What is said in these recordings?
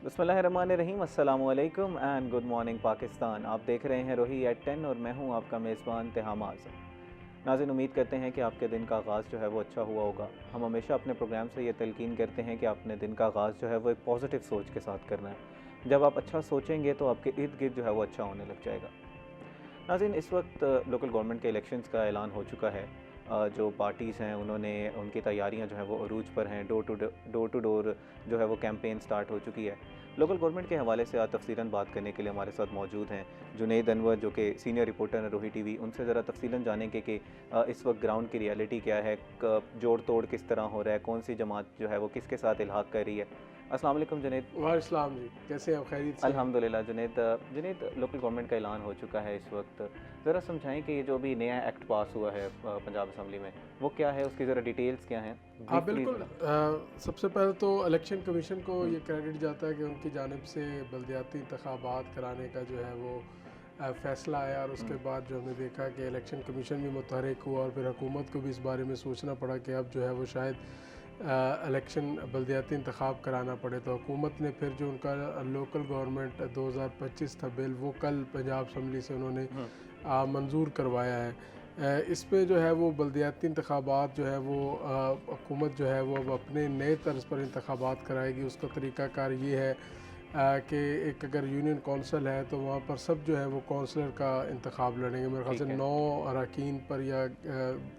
बिस्मिल्लाहिर्रहमानिर्रहीम, अस्सलामु अलैकुम एंड गुड मॉर्निंग पाकिस्तान। आप देख रहे हैं रोही एट 10 और मैं हूं आपका मेज़बान तिहाम आज़म। नाज़रीन, उम्मीद करते हैं कि आपके दिन का आगाज़ जो है वो अच्छा हुआ होगा। हम हमेशा अपने प्रोग्राम से ये तलकीन करते हैं कि आपने दिन का आगाज़ जो है वो एक पॉजिटिव सोच के साथ करना है। जब आप अच्छा सोचेंगे तो आपके इर्द गिर्द जो है वो अच्छा होने लग जाएगा। नाज़रीन, इस वक्त लोकल गवर्नमेंट के इलेक्शंस का ऐलान हो चुका है। जो पार्टीज़ हैं उन्होंने उनकी तैयारियां जो हैं वो अरूज पर हैं। डोर टू डोर जो है वो कैंपेन स्टार्ट हो चुकी है। लोकल गवर्नमेंट के हवाले से आज तफसीलन बात करने के लिए हमारे साथ मौजूद हैं जुनैद अनवर, जो कि सीनियर रिपोर्टर हैं रोही टीवी। उनसे ज़रा तफसीलन जानेंगे कि इस वक्त ग्राउंड की रियलिटी क्या है, जोड़ तोड़ किस तरह हो रहा है, कौन सी जमात जो है वो किसके साथ इल्हाक कर रही है। अस्सलाम वालेकुम जुनैद। वालेकुम जी, कैसे हैं आप? खैरियत से हैं? अल्हम्दुलिल्लाह। जुनैद, लोकल गवर्नमेंट का ऐलान हो चुका है इस वक्त। ज़रा समझाएं कि ये जो अभी नया एक्ट पास हुआ है पंजाब असम्बली में, वो क्या है, उसकी ज़रा डिटेल्स क्या हैं? हाँ ब्रीफ प्लीज़ बिल्कुल। बता। सबसे पहले तो इलेक्शन कमीशन को हम्म, ये क्रेडिट जाता है कि उनकी जानिब से बलदियाती इंतखाबात कराने का जो है वो फ़ैसला आया, और उसके हम्म, बाद जो हमने देखा कि इलेक्शन कमीशन भी मुतहरिक हुआ और फिर हुकूमत को भी इस बारे में सोचना पड़ा कि अब जो है वो शायद इलेक्शन बलदियाती इंतखाब कराना पड़े। तो हुकूमत ने फिर जो उनका लोकल गवर्नमेंट 2025 था बिल, वो कल पंजाब असम्बली से उन्होंने हम्म, मंजूर करवाया है। इस पे जो है वो बलदियाती इंतखाबात जो है वो हुकूमत जो है वो अब अपने नए तर्ज पर इंतखाबात कराएगी। उसका तरीक़ाकार ये है कि एक अगर यूनियन कौंसिल है तो वहाँ पर सब जो है वो कौंसलर का इंतखाब लड़ेंगे। मेरे ख्याल से ठीक है। 9 अरकान पर या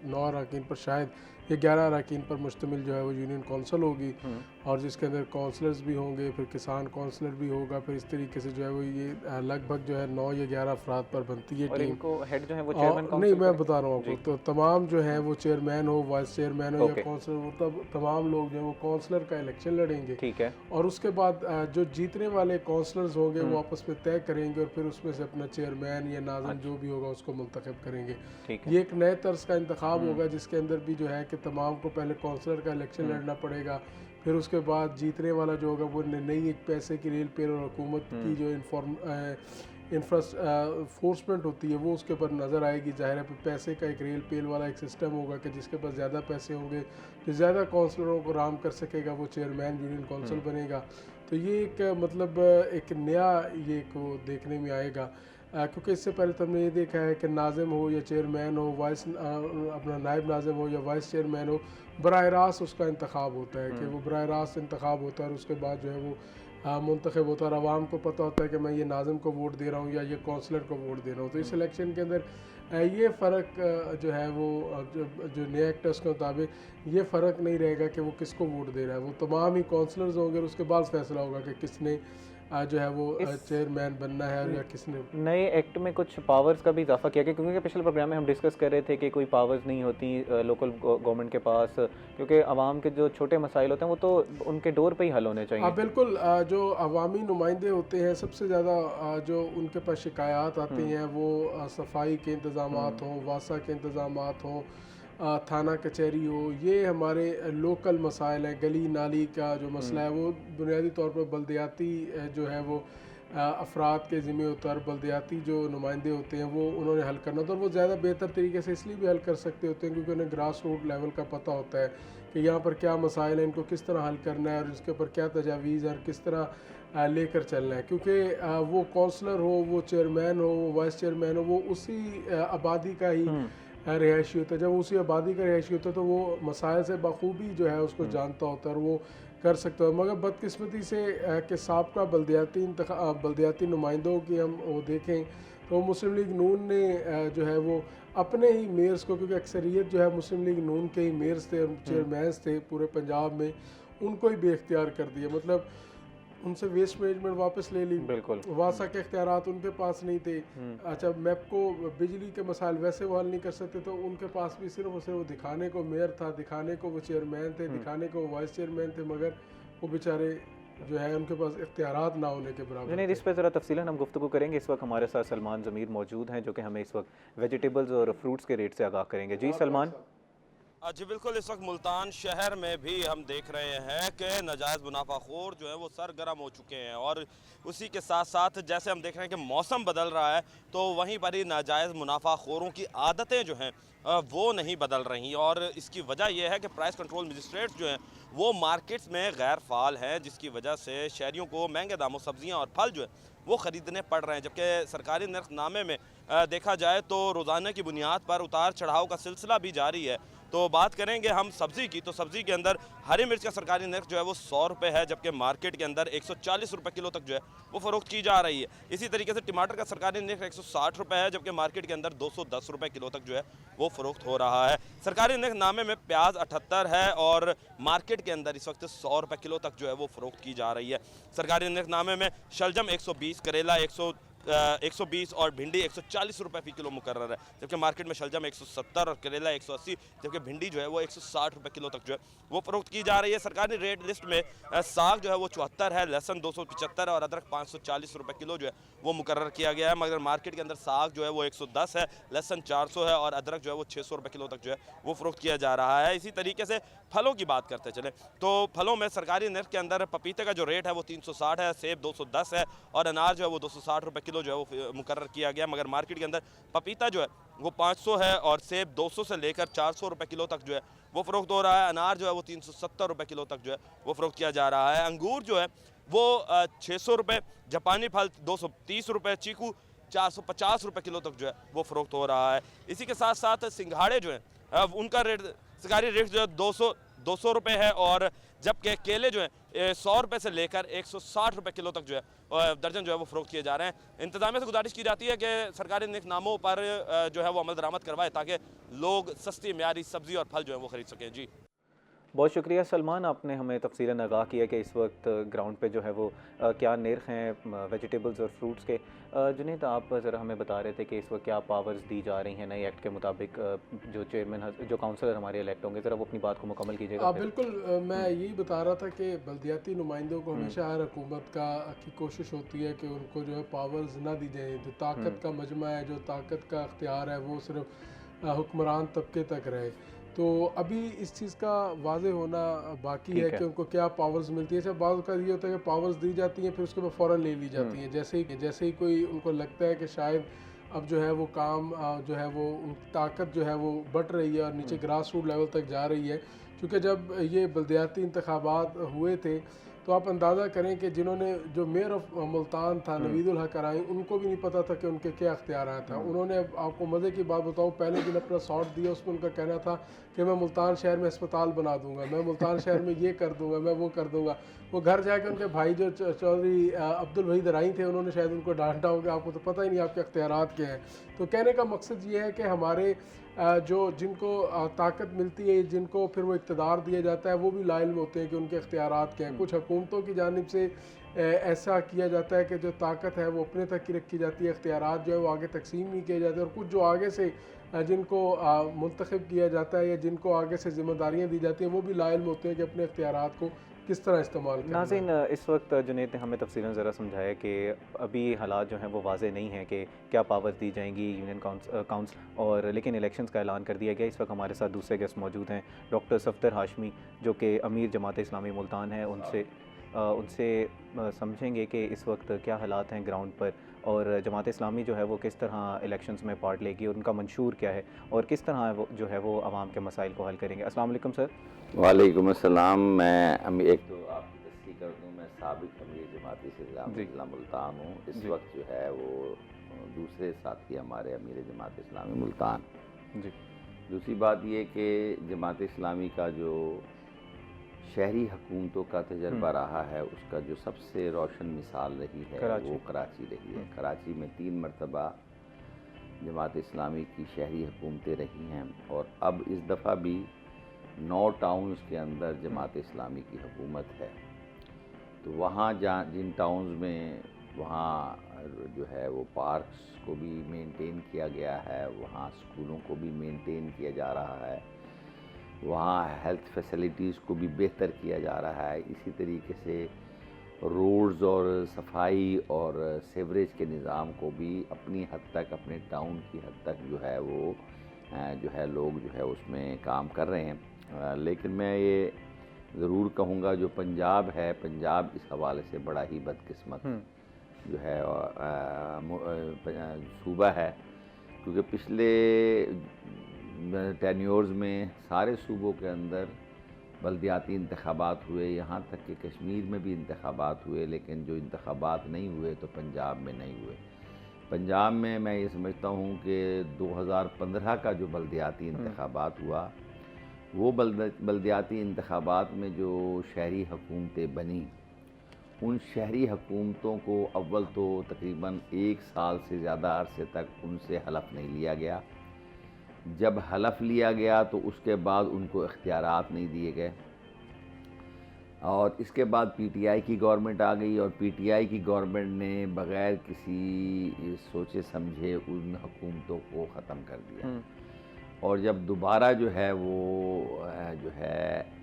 9 अरकान पर शायद या 11 अरकान पर मुश्तमिल जो है वो यूनियन कौंसिल होगी, हम्म, और जिसके अंदर काउंसलर्स भी होंगे, फिर किसान काउंसलर भी होगा। फिर इस तरीके से जो है वो ये लगभग जो है 9 या 11 अफराद पर बनती है और टीम। इनको हेड जो है वो चेयरमैन और नहीं, काउंसिल मैं करेंगे। बता रहा हूँ आपको, जी। तो तमाम जो है हम्म, वो चेयरमैन हो, वाइस चेयरमैन हो या ओके। काउंसलर, वो तब तमाम लोग जो है वो काउंसलर का इलेक्शन लड़ेंगे। ठीक है। और उसके बाद जो जीतने वाले काउंसलर्स होंगे हम्म, वो आपस में तय करेंगे, और फिर उसमें से अपना चेयरमैन या नाज़िम अच्छा। जो भी होगा उसको मुंतखब करेंगे। ठीक है। ये एक नए तर्ज का इंतखाब हम्म, होगा, जिसके अंदर भी जो है कि तमाम को पहले काउंसलर का इलेक्शन हम्म, लड़ना पड़ेगा। फिर उसके बाद जीतने वाला जो होगा वो नई एक पैसे की रेल पेल और हुकूमत की हम्म, जो इंफ्रास्पोर्समेंट होती है वो उसके ऊपर नज़र आएगी। ज़ाहिर है पैसे का एक रेल पेल वाला एक सिस्टम होगा कि जिसके पास ज़्यादा पैसे होंगे, जो ज़्यादा काउंसलरों को राम कर सकेगा, वो चेयरमैन यूनियन काउंसिल हम्म, बनेगा। तो ये एक मतलब एक नया ये को देखने में आएगा। क्योंकि इससे पहले तो हमने ये देखा है कि नाज़िम हो या चेयरमैन हो, अपना नायब नाज़िम हो या वाइस चेयरमैन हो, बराह रास्त उसका इंतखाब होता है कि हम्म, वो बराह रास्त इंतखाब होता है, और उसके बाद जो है वो मुंतखब होता है, और आवाम को पता होता है कि मैं ये नाज़िम को वोट दे रहा हूँ या ये काउंसलर को वोट दे रहा हूँ। तो इस हम्म। इलेक्शन के अंदर ये फ़र्क जो है वो जो जो नया एक्ट है उसके मुताबिक ये फ़र्क नहीं रहेगा कि वो किसको वोट दे रहा है। वो तमाम ही काउंसलर्स होंगे, और उसके बाद फैसला होगा कि किसने जो है वो इस चेयरमैन बनना है, और या किसने। नए एक्ट में कुछ पावर्स का भी इजाफा किया गया, क्योंकि पिछले प्रोग्राम में हम डिस्कस कर रहे थे कि कोई पावर्स नहीं होती लोकल गवर्नमेंट के पास, क्योंकि आवाम के जो छोटे मसाइल होते हैं वो तो उनके डोर पे ही हल होने चाहिए। बिल्कुल। जो अवामी नुमाइंदे होते हैं सबसे ज़्यादा जो उनके पास शिकायत आती हम्म, हैं वो सफाई के इंतज़ाम हम्म, हों, वासा के इंतज़ाम हों, थाना कचहरी हो, ये हमारे लोकल मसाइल हैं। गली नाली का जो मसला हम्म, है वो बुनियादी तौर पर बलदियाती जो है वो अफराद के ज़िम्मे होता है, और बलदियाती जो नुमाइंदे होते हैं वो उन्होंने हल करना होता है। और वो ज़्यादा बेहतर तरीके से इसलिए भी हल कर सकते होते हैं क्योंकि उन्हें ग्रास रूट लेवल का पता होता है कि यहाँ पर क्या मसाइल हैं, इनको किस तरह हल करना है, और इसके ऊपर क्या तजावीज़ है, और किस तरह लेकर चलना है। क्योंकि वो काउंसलर हो, वो चेयरमैन हो, वो वाइस चेयरमैन हो, वो उसी आबादी का ही हम्म, रिहायशी होता है। जब उसी आबादी का रिहायशी होता है तो वो मसाइल से बखूबी जो है उसको हम्म, जानता होता है, और वो कर सकता है। मगर बदकिस्मती से कि साबका बलदियाती नुमाइंदों की हम वो देखें तो मुस्लिम लीग नून ने जो है वो अपने ही मेयर्स को, क्योंकि अक्सरियत जो है मुस्लिम लीग नून के ही मेयर्स थे और हम्म, चेयरमैन्स थे पूरे पंजाब में, उनको ही बेख्तियार कर दिया। मतलब उनसे वेस्ट मैनेजमेंट वापस ले ली। बिल्कुल। वासा के इख्तियारात उनके पास नहीं थे। हम्म, अच्छा, मैपको बिजली के मसाइल वैसे वो हल नहीं कर सकते, तो उनके पास भी सिर्फ और सिर्फ वो दिखाने को मेयर था, दिखाने को वो चेयरमैन थे, हम्म। दिखाने को वो वाइस चेयरमैन थे, मगर वो बेचारे जो है उनके पास इख्तियारात ना होने के बराबर जुनैद, थे। इस पर ज़रा तफसीलन हम गुफ्तगू करेंगे। इस वक्त हमारे साथ सलमान ज़मीर मौजूद हैं, जो कि हमें इस वक्त वेजिटेबल्स और फ्रूट्स के रेट से आगाह करेंगे। जी सलमान। जी बिल्कुल। इस वक्त मुल्तान शहर में भी हम देख रहे हैं कि नाजायज़ मुनाफाखोर जो है वो सरगर्म हो चुके हैं, और उसी के साथ साथ जैसे हम देख रहे हैं कि मौसम बदल रहा है तो वहीं पर ही नाजायज़ मुनाफाखोरों की आदतें जो हैं वो नहीं बदल रही। और इसकी वजह यह है कि प्राइस कंट्रोल मजिस्ट्रेट जो हैं वो मार्केट्स में गैर फ़ाल हैं, जिसकी वजह से शहरियों को महंगे दामों सब्ज़ियाँ और फल जो है वो ख़रीदने पड़ रहे हैं। जबकि सरकारी नरखनामे में देखा जाए तो रोज़ाना की बुनियाद पर उतार चढ़ाव का सिलसिला भी जारी है। तो बात करेंगे हम सब्ज़ी की, तो सब्ज़ी के अंदर हरी मिर्च का सरकारी नर्ख जो है वो 100 रुपये है, जबकि मार्केट के अंदर 140 रुपये किलो तक जो है वो फ़रोख्त की जा रही है। इसी तरीके से टमाटर का सरकारी नर्ख 160 रुपये है, जबकि मार्केट के अंदर 210 रुपये किलो तक जो है वो फ़रोख्त हो रहा है। सरकारी नरखनामे में प्याज 78 है और मार्केट के अंदर इस वक्त 100 रुपये किलो तक जो है वो फ़रोख्त की जा रही है। सरकारी नरखनामे में शलजम 120, करेला 120 और भिंडी 140 रुपये फ़ी किलो मुकर्रर है, जबकि मार्केट में शलजम 170 और करेला 180, जबकि भिंडी जो है वो 160 रुपये किलो तक जो है वो फ़रोख्त की जा रही है। सरकारी रेट लिस्ट में साग जो है वो 74 है, लहसुन 275 है और अदरक 540 रुपये किलो जो है वो मुकर्रर किया गया है। मगर मार्केट के अंदर साग जो है वो 110 है, लहसुन 400 है और अदरक जो है वो 600 रुपये किलो तक जो है वो फ़रोख्त किया जा रहा है। इसी तरीके से फलों की बात करते चले तो फलों में सरकारी नर्ख के अंदर पपीते का जो रेट है वो 360 है, सेब 210 है और अनार जो है वो 260 रुपये किलो जो है वो मुकर्रर किया गया। मगर मार्केट के अंदर पपीता जो है वो 500 है और सेब 200 से लेकर 400 रुपये किलो तक जो है वो फ़रोख्त हो रहा है। अनार जो है वो 370 रुपये किलो तक जो है वो फ़रोख्त किया जा रहा है। अंगूर जो है वो 600 रुपये, जापानी फल 230 रुपये, चीकू 450 रुपये किलो तक जो है वो फ़रोख्त हो रहा है। इसी के साथ साथ सिंघाड़े जो हैं उनका रेट सरकारी रेट जो है 200 रुपये है और जबकि केले जो है 100 रुपये से लेकर 160 रुपये किलो तक जो है दर्जन जो है वो फ़रोख्त किए जा रहे हैं। इंतज़ामिया से गुजारिश की जाती है कि सरकारी नरखनामों पर जो है वो अमल दरामद करवाए ताकि लोग सस्ती म्यारी सब्ज़ी और फल जो है वो ख़रीद सकें। जी बहुत शुक्रिया सलमान, आपने हमें तफसीलन आगाह किया कि इस वक्त ग्राउंड पे जो है वो क्या नर्ख हैं वेजिटेबल्स और फ्रूट्स के। जुनैद, आप ज़रा हमें बता रहे थे कि इस वक्त क्या पावर्स दी जा रही हैं नए एक्ट के मुताबिक। जो चेयरमैन जो काउंसलर हमारे इलेक्ट होंगे, ज़रा वो अपनी बात को मुकम्मल कीजिएगा। बिल्कुल, मैं यही बता रहा था कि बल्दियाती नुमाइंदों को हमेशा हर हुकूमत की कोशिश होती है कि उनको जो है पावर्स ना दी जाए। जो ताकत का मजमा है, जो ताकत का अख्तियार है, वो सिर्फ हुक्मरान तबके तक रहे। तो अभी इस चीज़ का वाज़े होना बाकी है कि उनको क्या पावर्स मिलती है। सब बात का ये होता है कि पावर्स दी जाती हैं, फिर उसके बाद फ़ौरन ले ली जाती हैं। जैसे ही कोई उनको लगता है कि शायद अब जो है वो काम जो है वो ताकत जो है वो बढ़ रही है और नीचे ग्रास रूट लेवल तक जा रही है। क्योंकि जब ये बल्दियाती इंतखाबात हुए थे तो आप अंदाज़ा करें कि जिन्होंने जो मेयर ऑफ मुल्तान था नवीदुल हक कराई, उनको भी नहीं पता था कि उनके क्या अख्तियार था। उन्होंने, आपको मज़े की बात बताऊं, पहले दिन अपना शॉट दिया, उसमें उनका कहना था कि मैं मुल्तान शहर में अस्पताल बना दूंगा, मैं मुल्तान शहर में ये कर दूंगा, मैं वो कर दूंगा। वो घर जाकर उनके भाई जो चौधरी अब्दुल वहीद राई थे, उन्होंने शायद उनको डांटा होगा, आपको तो पता ही नहीं आपके अख्तियारात क्या हैं। तो कहने का मकसद ये है कि हमारे जो जिनको ताकत मिलती है, जिनको फिर वो इक़्तिदार दिया जाता है, वो भी लाइल होते हैं कि उनके अख्तियारात क्या हैं। कुछ हुकूमतों की जानिब से ऐसा किया जाता है कि जो ताकत है वो अपने तक ही रखी जाती है, अख्तियारात जो है वो आगे तकसीम नहीं किए जाते। और कुछ जो आगे से जिनको मुंतखब किया जाता है या जिनको आगे से ज़िम्मेदारियाँ दी जाती हैं, वो भी लाइल होते हैं कि अपने अख्तियारात को किस तरह इस्तेमाल करना है। नाज़रीन, इस वक्त जुनैद ने हमें तफसीलन ज़रा समझाया कि अभी हालात जो हैं वो वाज़े नहीं हैं कि क्या पावर्स दी जाएंगी यूनियन काउंसिल और, लेकिन इलेक्शंस का ऐलान कर दिया गया। इस वक्त हमारे साथ दूसरे गेस्ट मौजूद हैं, डॉक्टर सफदर हाशमी, जो कि अमीर जमात इस्लामी मुल्तान है। उनसे समझेंगे कि इस वक्त क्या हालात हैं ग्राउंड पर और जमात इस्लामी जो है वो किस तरह इलेक्शंस में पार्ट लेगी, उनका मंशूर क्या है और किस तरह वो जो है वो आवाम के मसाइल को हल करेंगे। अस्सलाम वालेकुम सर। वालेकुम अस्सलाम। मैं एक तो आपकी तस्दीक कर दूँ, मैं साबिक अमीर जमात इस्लामी मुल्तान हूँ। इस वक्त जो है वो दूसरे साथी हमारे अमीर जमात इस्लामी मुल्तान। जी। दूसरी बात ये कि जमात इस्लामी का जो शहरी हुकूमतों का तजर्बा रहा है, उसका जो सबसे रोशन मिसाल रही है वो कराची रही है। कराची में 3 मरतबा जमात इस्लामी की शहरी हुकूमतें रही हैं और अब इस दफ़ा भी 9 टाउन्स के अंदर जमात इस्लामी की हुकूमत है। तो वहाँ जिन टाउन्स में वहाँ जो है वो पार्क्स को भी मेंटेन किया गया है, वहाँ स्कूलों को भी मेंटेन किया जा रहा है, वहाँ हेल्थ फैसिलिटीज़ को भी बेहतर किया जा रहा है। इसी तरीके से रोड्स और सफाई और सीवरेज के निज़ाम को भी अपनी हद तक, अपने टाउन की हद तक जो है वो जो है लोग जो है उसमें काम कर रहे हैं। लेकिन मैं ये ज़रूर कहूँगा जो पंजाब है, पंजाब इस हवाले से बड़ा ही बदकिस्मत जो है सूबा है, क्योंकि पिछले टेन्योर्स में सारे सूबों के अंदर बल्दियाती इंतखाबात हुए, यहाँ तक कि कश्मीर में भी इंतखाबात हुए, लेकिन जो इंतखाबात नहीं हुए तो पंजाब में नहीं हुए। पंजाब में मैं ये समझता हूँ कि 2015 का जो बल्दियाती इंतखाबात हुआ, वो बल्दियाती इंतखाबात में जो शहरी हुकूमतें बनी, उन शहरी हुकूमतों को अव्वल तो तकरीबन 1 साल से ज़्यादा अरसे तक उनसे हलफ नहीं लिया गया। जब हलफ लिया गया तो उसके बाद उनको इख्तियारात नहीं दिए गए, और इसके बाद पीटीआई की गवर्नमेंट आ गई, और पीटीआई की गवर्नमेंट ने बग़ैर किसी सोचे समझे उन हुकूमतों को ख़त्म कर दिया। और जब दोबारा जो है वो जो है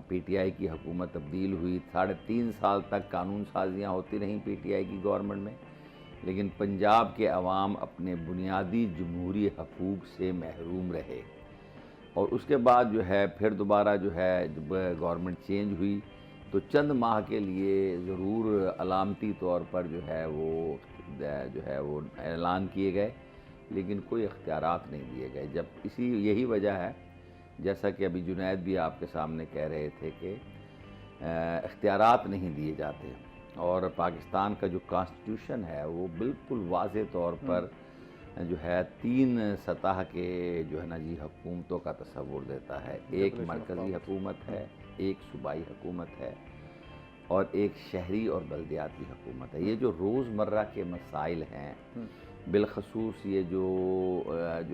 पीटीआई की हुकूमत तब्दील हुई, 3.5 साल तक कानून साजियाँ होती रहीं पीटीआई की गवर्नमेंट में, लेकिन पंजाब के अवाम अपने बुनियादी जमहूरी हकूक़ से महरूम रहे। और उसके बाद जो है फिर दोबारा जो है जब गवर्नमेंट चेंज हुई तो चंद माह के लिए ज़रूर अलामती तौर पर जो है वो ऐलान किए गए, लेकिन कोई इख्तियारात नहीं दिए गए। जब यही वजह है, जैसा कि अभी जुनैद भी आपके सामने कह रहे थे कि इख्तियारात नहीं दिए जाते, और पाकिस्तान का जो कॉन्स्टिट्यूशन है वो बिल्कुल वाज़े तौर पर जो है 3 सतह के जो है ना जी हुकूमतों का तस्वुर देता है। एक मरकज़ी हुकूमत है, एक सूबाई हुकूमत है, और एक शहरी और बल्दियाती हुकूमत है। ये जो रोज़मर्रा के मसाइल हैं, बिलखसूस ये जो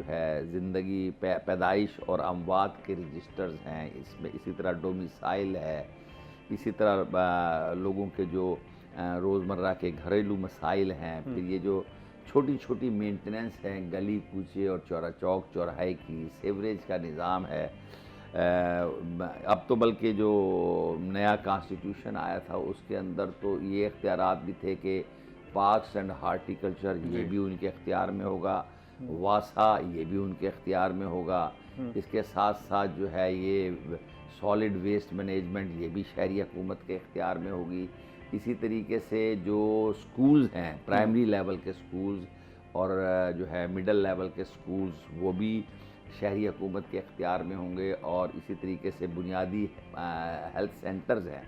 है ज़िंदगी पैदाइश और अमवात के रजिस्टर्स हैं, इसमें इसी तरह डोमिसाइल है, इसी तरह लोगों के जो रोज़मर्रा के घरेलू मसाइल हैं, फिर ये जो छोटी छोटी मेंटेनेंस हैं गली कूचे और चौक चौराहे की, सेवरेज का निज़ाम है। अब तो बल्कि जो नया कॉन्स्टिट्यूशन आया था उसके अंदर तो ये इख्तियारात भी थे कि पार्क्स एंड हार्टिकल्चर ये भी उनके इख्तियार में होगा, वासा ये भी उनके इख्तियार में होगा, इसके साथ साथ जो है ये सॉलिड वेस्ट मैनेजमेंट ये भी शहरी हुकूमत के इख्तियार में होगी। इसी तरीके से जो स्कूल्स हैं, प्राइमरी लेवल के स्कूल्स और जो है मिडल लेवल के स्कूल्स, वो भी शहरी हुकूमत के इख्तियार में होंगे, और इसी तरीके से बुनियादी हेल्थ सेंटर्स हैं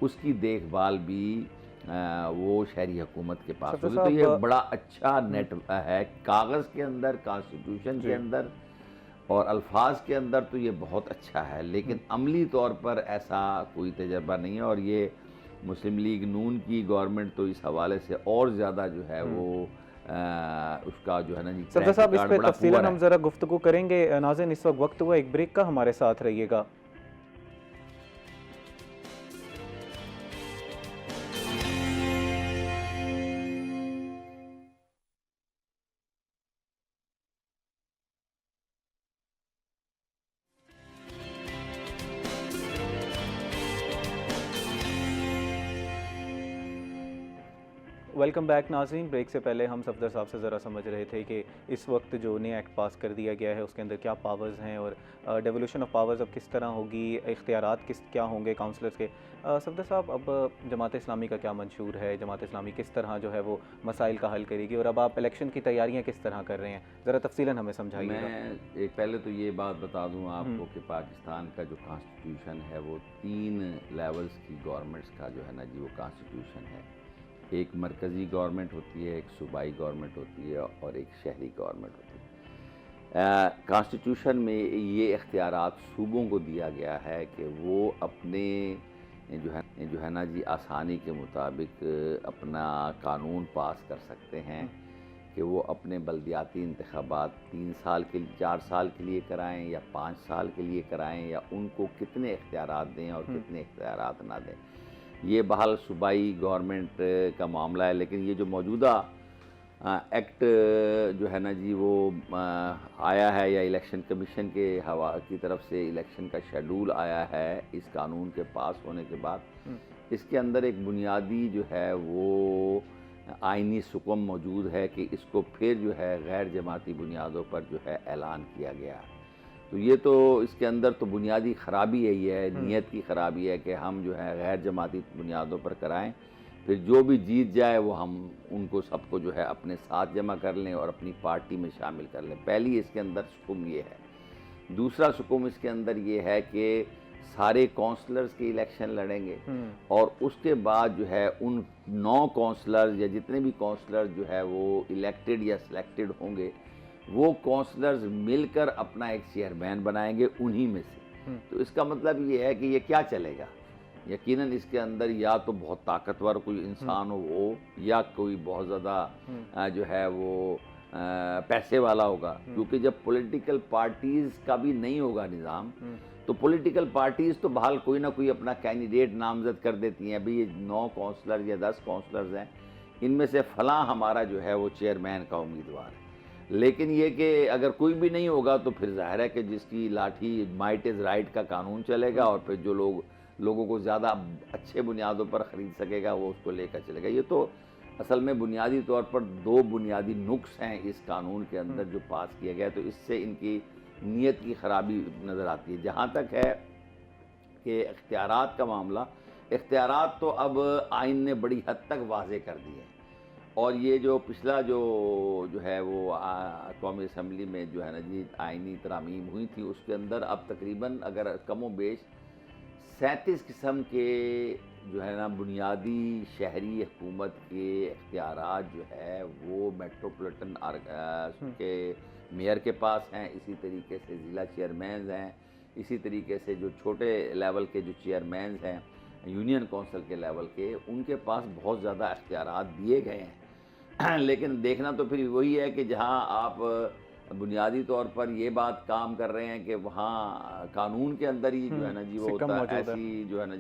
उसकी देखभाल भी वो शहरी हुकूमत के पास होगी। तो ये बड़ा अच्छा नेट है कागज़ के अंदर, कॉन्स्टिट्यूशन के अंदर और अल्फाज के अंदर तो ये बहुत अच्छा है, लेकिन अमली तौर पर ऐसा कोई तजर्बा नहीं है। और ये मुस्लिम लीग नून की गवर्नमेंट तो इस हवाले से और ज़्यादा जो है वो उसका जो है ना जी सफदर साहब, इस पे तफसीलन हम ज़रा गुफ्तगू करेंगे। नाज़रीन, इस वक्त हुआ एक ब्रेक का, हमारे साथ रहिएगा। वेलकम बैक नाज़रीन। ब्रेक से पहले हम सफदर साहब से ज़रा समझ रहे थे कि इस वक्त जो नया एक्ट पास कर दिया गया है उसके अंदर क्या पावर्स हैं और डेवोल्यूशन ऑफ पावर्स अब किस तरह होगी, इख्तियारात क्या होंगे काउंसलर्स के। सफदर साहब, अब जमात इस्लामी का क्या मंशूर है, जमात इस्लामी किस तरह जो है वो मसाइल का हल करेगी, और अब आप इलेक्शन की तैयारियाँ किस तरह कर रहे हैं, ज़रा तफसीलन हमें समझाइएगा। मैं एक पहले तो ये बात बता दूँ आपको कि पाकिस्तान का जो कॉन्स्टिट्यूशन है वो 3 लेवल्स की गवर्नमेंट्स का जो है ना जी वो कॉन्स्टिट्यूशन है। एक मरकज़ी गवर्नमेंट होती है, एक सूबाई गवर्नमेंट होती है, और एक शहरी गवर्नमेंट होती है। कॉन्स्टिट्यूशन में ये इख्तियारात सूबों को दिया गया है कि वो अपने जो है ना जी आसानी के मुताबिक अपना कानून पास कर सकते हैं कि वो अपने बल्दियाती इंतखाबात 3 साल के 4 साल के लिए कराएं या 5 साल के लिए कराएं, या उनको कितने इख्तियारात दें और कितने इख्तियारात ना दें। ये बहाल सूबाई गवर्नमेंट का मामला है, लेकिन ये जो मौजूदा एक्ट जो है ना जी वो आया है, या इलेक्शन कमीशन के की तरफ से इलेक्शन का शेड्यूल आया है इस कानून के पास होने के बाद, इसके अंदर एक बुनियादी जो है वो आइनी सुकून मौजूद है कि इसको फिर जो है गैर जमाती बुनियादों पर जो है ऐलान किया गया। तो ये तो इसके अंदर तो बुनियादी ख़राबी है, ये नीयत की ख़राबी है कि हम जो है गैर जमाती बुनियादों पर कराएं, फिर जो भी जीत जाए वो हम उनको सबको जो है अपने साथ जमा कर लें और अपनी पार्टी में शामिल कर लें। पहली इसके अंदर सुकूम ये है। दूसरा सुकूम इसके अंदर ये है कि सारे काउंसलर्स के इलेक्शन लड़ेंगे और उसके बाद जो है उन 9 काउंसलर्स या जितने भी काउंसलर्स जो है वो इलेक्टेड या सिलेक्टेड होंगे, वो काउंसलर्स मिलकर अपना एक चेयरमैन बनाएंगे उन्हीं में से। तो इसका मतलब ये है कि ये क्या चलेगा, यकीनन इसके अंदर या तो बहुत ताकतवर कोई इंसान हो या कोई बहुत ज़्यादा जो है वो पैसे वाला होगा, क्योंकि जब पॉलिटिकल पार्टीज़ का भी नहीं होगा निज़ाम तो पॉलिटिकल पार्टीज़ तो बहाल कोई ना कोई अपना कैंडिडेट नामजद कर देती हैं। अभी ये 9 काउंसलर या 10 काउंसलर्स हैं, इनमें से फलां हमारा जो है वो चेयरमैन का उम्मीदवार है। लेकिन ये कि अगर कोई भी नहीं होगा तो फिर जाहिर है कि जिसकी लाठी माइट इज़ राइट का कानून चलेगा और फिर जो लोगों को ज़्यादा अच्छे बुनियादों पर ख़रीद सकेगा वो उसको लेकर चलेगा। ये तो असल में बुनियादी तौर पर 2 बुनियादी नुक्स हैं इस कानून के अंदर जो पास किया गया, तो इससे इनकी नीयत की ख़राबी नज़र आती है। जहाँ तक है कि इख्तियारात का मामला, इख्तियारात तो अब आइन ने बड़ी हद तक वाज़े कर दिए हैं और ये जो पिछला जो है वो कौमी असम्बली में जो है ना जी आइनी तरामीम हुई थी, उसके अंदर अब तकरीबन अगर कमो बेश 37 किस्म के जो है ना बुनियादी शहरी हुकूमत के इख्तियारात जो है वो मेट्रोपॉलिटन के मेयर के पास हैं, इसी तरीके से ज़िला चेयरमैन हैं, इसी तरीके से जो छोटे लेवल के जो चेयरमैन हैं यूनियन काउंसिल के लेवल के, उनके पास बहुत ज़्यादा इख्तियारात दिए गए हैं। लेकिन देखना तो फिर वही है कि जहां आप बुनियादी तौर पर ये बात काम कर रहे हैं कि वहाँ कानून के अंदर ही जो है ना जी वो होता है, ऐसी जो है ना